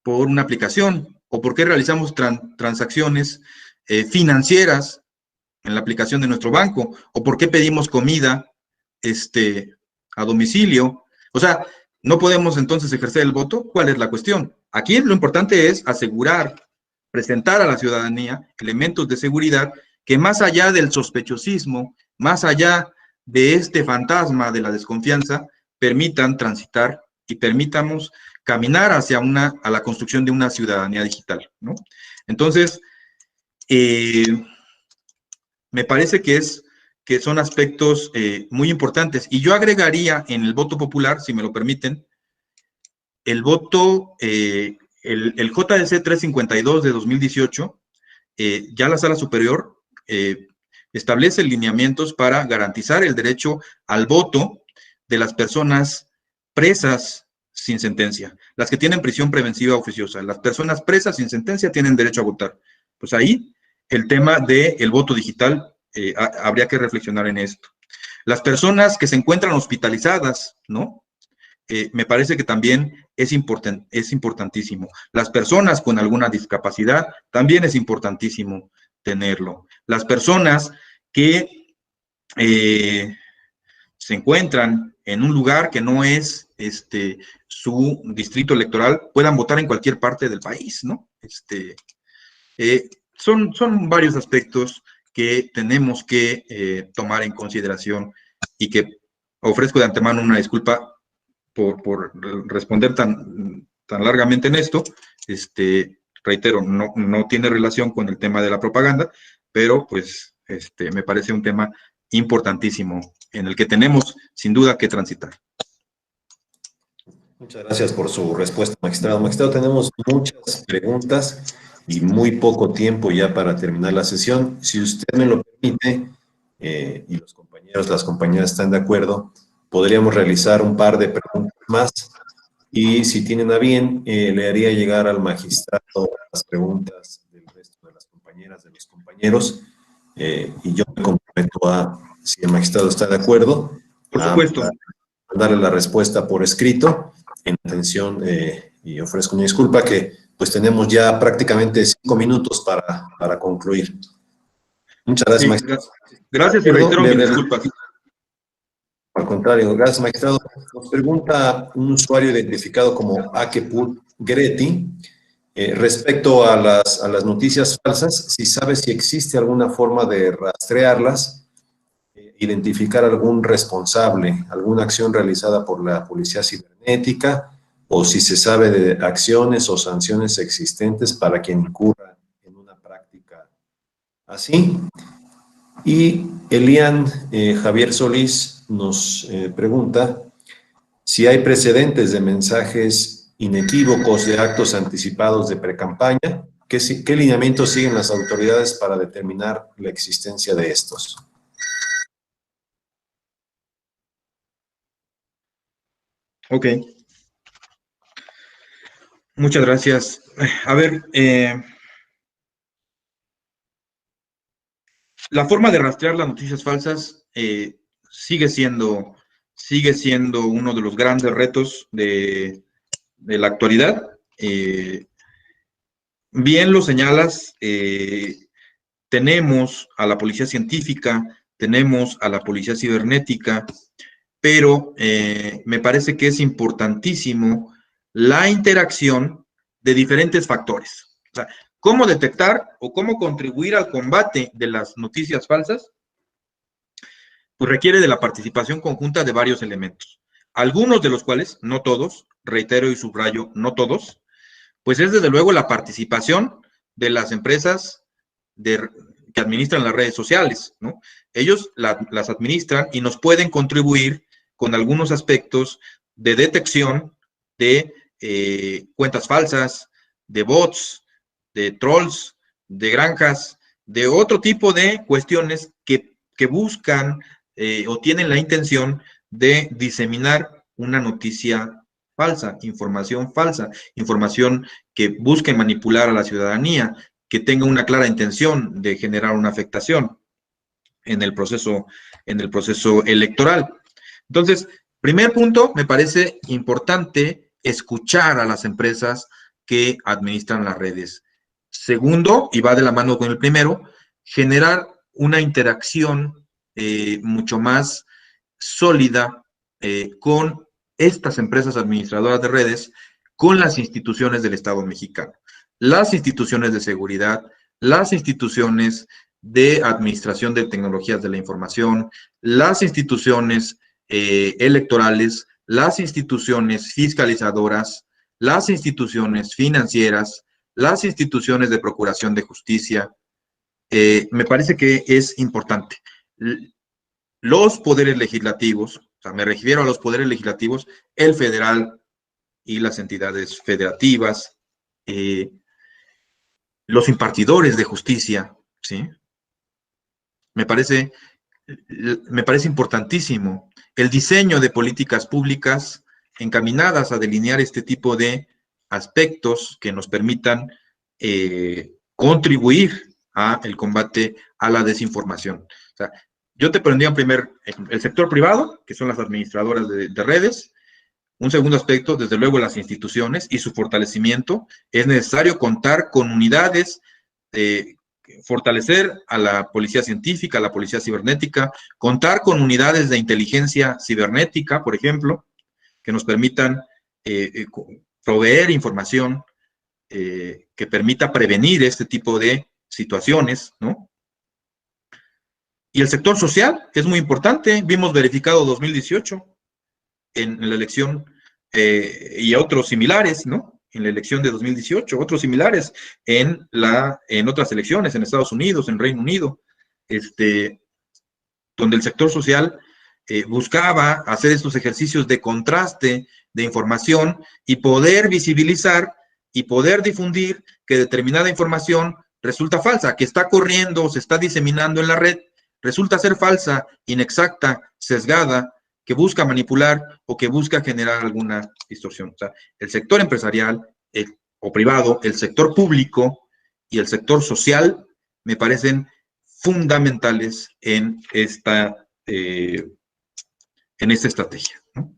por una aplicación? ¿O por qué realizamos transacciones financieras en la aplicación de nuestro banco? ¿O por qué pedimos comida a domicilio? O sea, ¿no podemos entonces ejercer el voto? ¿Cuál es la cuestión? Aquí lo importante es asegurar, presentar a la ciudadanía elementos de seguridad que más allá del sospechosismo, más allá de este fantasma de la desconfianza, permitan transitar y permitamos caminar hacia a la construcción de una ciudadanía digital, ¿no? Entonces, me parece que son aspectos muy importantes. Y yo agregaría en el voto popular, si me lo permiten, el voto, el JDC 352 de 2018, ya la Sala Superior establece lineamientos para garantizar el derecho al voto de las personas presas sin sentencia, las que tienen prisión preventiva oficiosa. Las personas presas sin sentencia tienen derecho a votar. Pues ahí el tema del voto digital, habría que reflexionar en esto. Las personas que se encuentran hospitalizadas, ¿no? Me parece que también es importantísimo. Las personas con alguna discapacidad, también es importantísimo tenerlo. Las personas que se encuentran en un lugar que no es su distrito electoral, puedan votar en cualquier parte del país, ¿no? Son varios aspectos que tenemos que tomar en consideración y que ofrezco de antemano una disculpa por responder tan largamente en esto. Reitero, no tiene relación con el tema de la propaganda, pero pues me parece un tema importantísimo en el que tenemos sin duda que transitar. Muchas gracias por su respuesta, magistrado. Magistrado, tenemos muchas preguntas y muy poco tiempo ya para terminar la sesión. Si usted me lo permite, y los compañeros, las compañeras están de acuerdo, podríamos realizar un par de preguntas más y si tienen a bien, le haría llegar al magistrado las preguntas del resto de las compañeras, de los compañeros, y yo me comprometo a, si el magistrado está de acuerdo, Por supuesto. a darle la respuesta por escrito en atención, y ofrezco una disculpa que pues tenemos ya prácticamente 5 minutos para concluir. Muchas gracias, Sí, magistrado. gracias y reitero mis disculpas. Al contrario, gracias, magistrado. Nos pregunta un usuario identificado como Akeput Greti, respecto a las noticias falsas, si sabe si existe alguna forma de rastrearlas, identificar algún responsable, alguna acción realizada por la policía cibernética, o si se sabe de acciones o sanciones existentes para quien incurra en una práctica así. Y Elian Javier Solís nos pregunta si hay precedentes de mensajes inequívocos de actos anticipados de precampaña, ¿qué lineamientos siguen las autoridades para determinar la existencia de estos? Ok. Muchas gracias. A ver, la forma de rastrear las noticias falsas sigue siendo uno de los grandes retos de la actualidad. Bien lo señalas, tenemos a la policía científica, tenemos a la policía cibernética, pero me parece que es importantísimo la interacción de diferentes factores. O sea, ¿cómo detectar o cómo contribuir al combate de las noticias falsas? Pues requiere de la participación conjunta de varios elementos. Algunos de los cuales, no todos, reitero y subrayo, no todos, pues es desde luego la participación de las empresas que administran las redes sociales, ¿no? Ellos las administran y nos pueden contribuir con algunos aspectos de detección de cuentas falsas, de bots, de trolls, de granjas, de otro tipo de cuestiones que buscan o tienen la intención de diseminar una noticia falsa, información que busque manipular a la ciudadanía, que tenga una clara intención de generar una afectación en el proceso electoral. Entonces, primer punto, me parece importante escuchar a las empresas que administran las redes. Segundo, y va de la mano con el primero, generar una interacción mucho más sólida con estas empresas administradoras de redes, con las instituciones del Estado mexicano, las instituciones de seguridad, las instituciones de administración de tecnologías de la información, las instituciones electorales, las instituciones fiscalizadoras, las instituciones financieras, las instituciones de procuración de justicia. Me parece que es importante. Los poderes legislativos, o sea, me refiero a los poderes legislativos, el federal y las entidades federativas, los impartidores de justicia, ¿sí? Me parece importantísimo el diseño de políticas públicas encaminadas a delinear este tipo de aspectos que nos permitan contribuir al combate a la desinformación. O sea, yo te pondría en primer el sector privado, que son las administradoras de redes. Un segundo aspecto, desde luego, las instituciones y su fortalecimiento. Es necesario contar con unidades, fortalecer a la policía científica, a la policía cibernética, contar con unidades de inteligencia cibernética, por ejemplo, que nos permitan proveer información que permita prevenir este tipo de situaciones, ¿no? Y el sector social, que es muy importante, vimos verificado 2018 en la elección y otros similares, ¿no? En la elección de 2018, otros similares en otras elecciones, en Estados Unidos, en Reino Unido, donde el sector social buscaba hacer estos ejercicios de contraste de información y poder visibilizar y poder difundir que determinada información resulta falsa, que está corriendo, se está diseminando en la red, resulta ser falsa, inexacta, sesgada, que busca manipular o que busca generar alguna distorsión. O sea, el sector empresarial o privado, el sector público y el sector social me parecen fundamentales en esta estrategia, ¿no?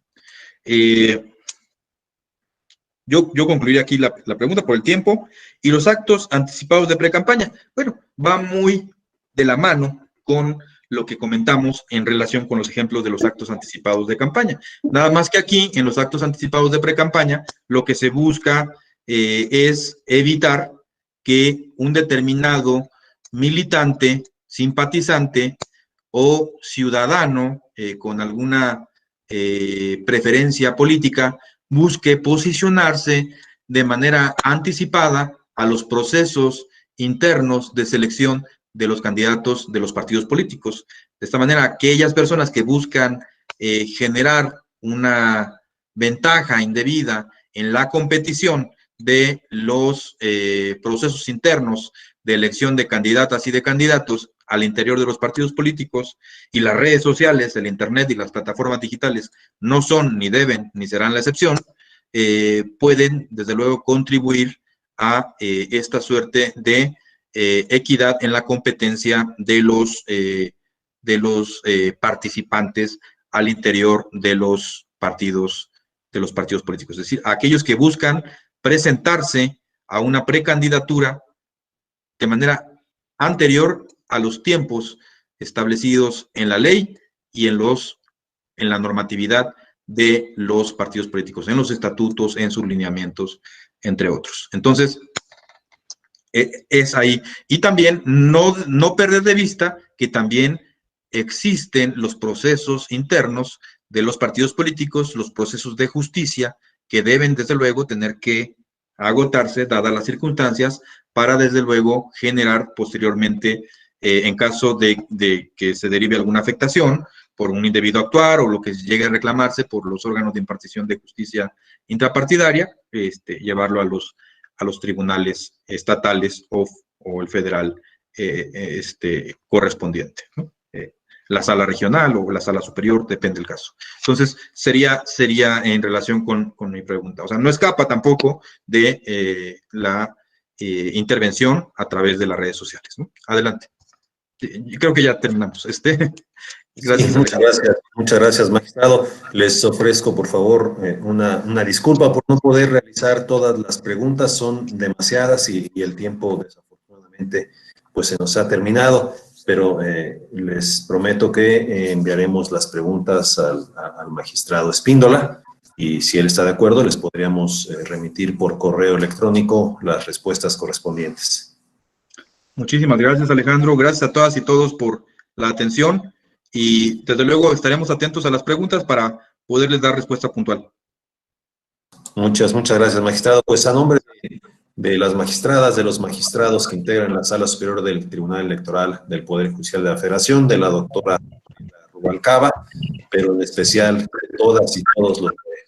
Yo concluiría aquí la pregunta por el tiempo. Y los actos anticipados de precampaña, bueno, va muy de la mano con lo que comentamos en relación con los ejemplos de los actos anticipados de campaña. Nada más que aquí, en los actos anticipados de precampaña, lo que se busca es evitar que un determinado militante, simpatizante o ciudadano con alguna preferencia política busque posicionarse de manera anticipada a los procesos internos de selección de los candidatos de los partidos políticos. De esta manera, aquellas personas que buscan generar una ventaja indebida en la competición de los procesos internos de elección de candidatas y de candidatos al interior de los partidos políticos, y las redes sociales, el internet y las plataformas digitales no son, ni deben, ni serán la excepción, pueden, desde luego, contribuir a esta suerte de equidad en la competencia de los participantes al interior de los partidos políticos. Es decir, aquellos que buscan presentarse a una precandidatura de manera anterior a los tiempos establecidos en la ley y en la normatividad de los partidos políticos, en los estatutos, en sus lineamientos, entre otros. Entonces, es ahí. Y también no perder de vista que también existen los procesos internos de los partidos políticos, los procesos de justicia, que deben, desde luego, tener que agotarse, dadas las circunstancias, para, desde luego, generar posteriormente, en caso de que se derive alguna afectación por un indebido actuar o lo que llegue a reclamarse por los órganos de impartición de justicia intrapartidaria, llevarlo a los tribunales estatales o el federal correspondiente, ¿no? La sala regional o la sala superior, depende del caso. Entonces, sería en relación con mi pregunta. O sea, no escapa tampoco de la intervención a través de las redes sociales, ¿no? Adelante. Creo que ya terminamos. Gracias, Sí, muchas gracias, magistrado. Les ofrezco, por favor, una disculpa por no poder realizar todas las preguntas. Son demasiadas y el tiempo, desafortunadamente, pues se nos ha terminado, pero les prometo que enviaremos las preguntas al magistrado Espíndola y si él está de acuerdo, les podríamos remitir por correo electrónico las respuestas correspondientes. Muchísimas gracias, Alejandro. Gracias a todas y todos por la atención y desde luego estaremos atentos a las preguntas para poderles dar respuesta puntual. Muchas gracias, magistrado. Pues a nombre de las magistradas, de los magistrados que integran la Sala Superior del Tribunal Electoral del Poder Judicial de la Federación, de la doctora Rubalcaba, pero en especial de todas y todos los que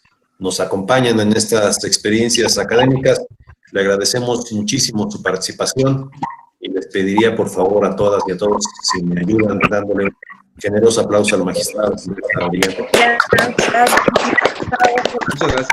nos acompañan en estas experiencias académicas, le agradecemos muchísimo su participación y les pediría por favor a todas y a todos si me ayudan dándole un generoso aplauso al magistrado. Muchas gracias.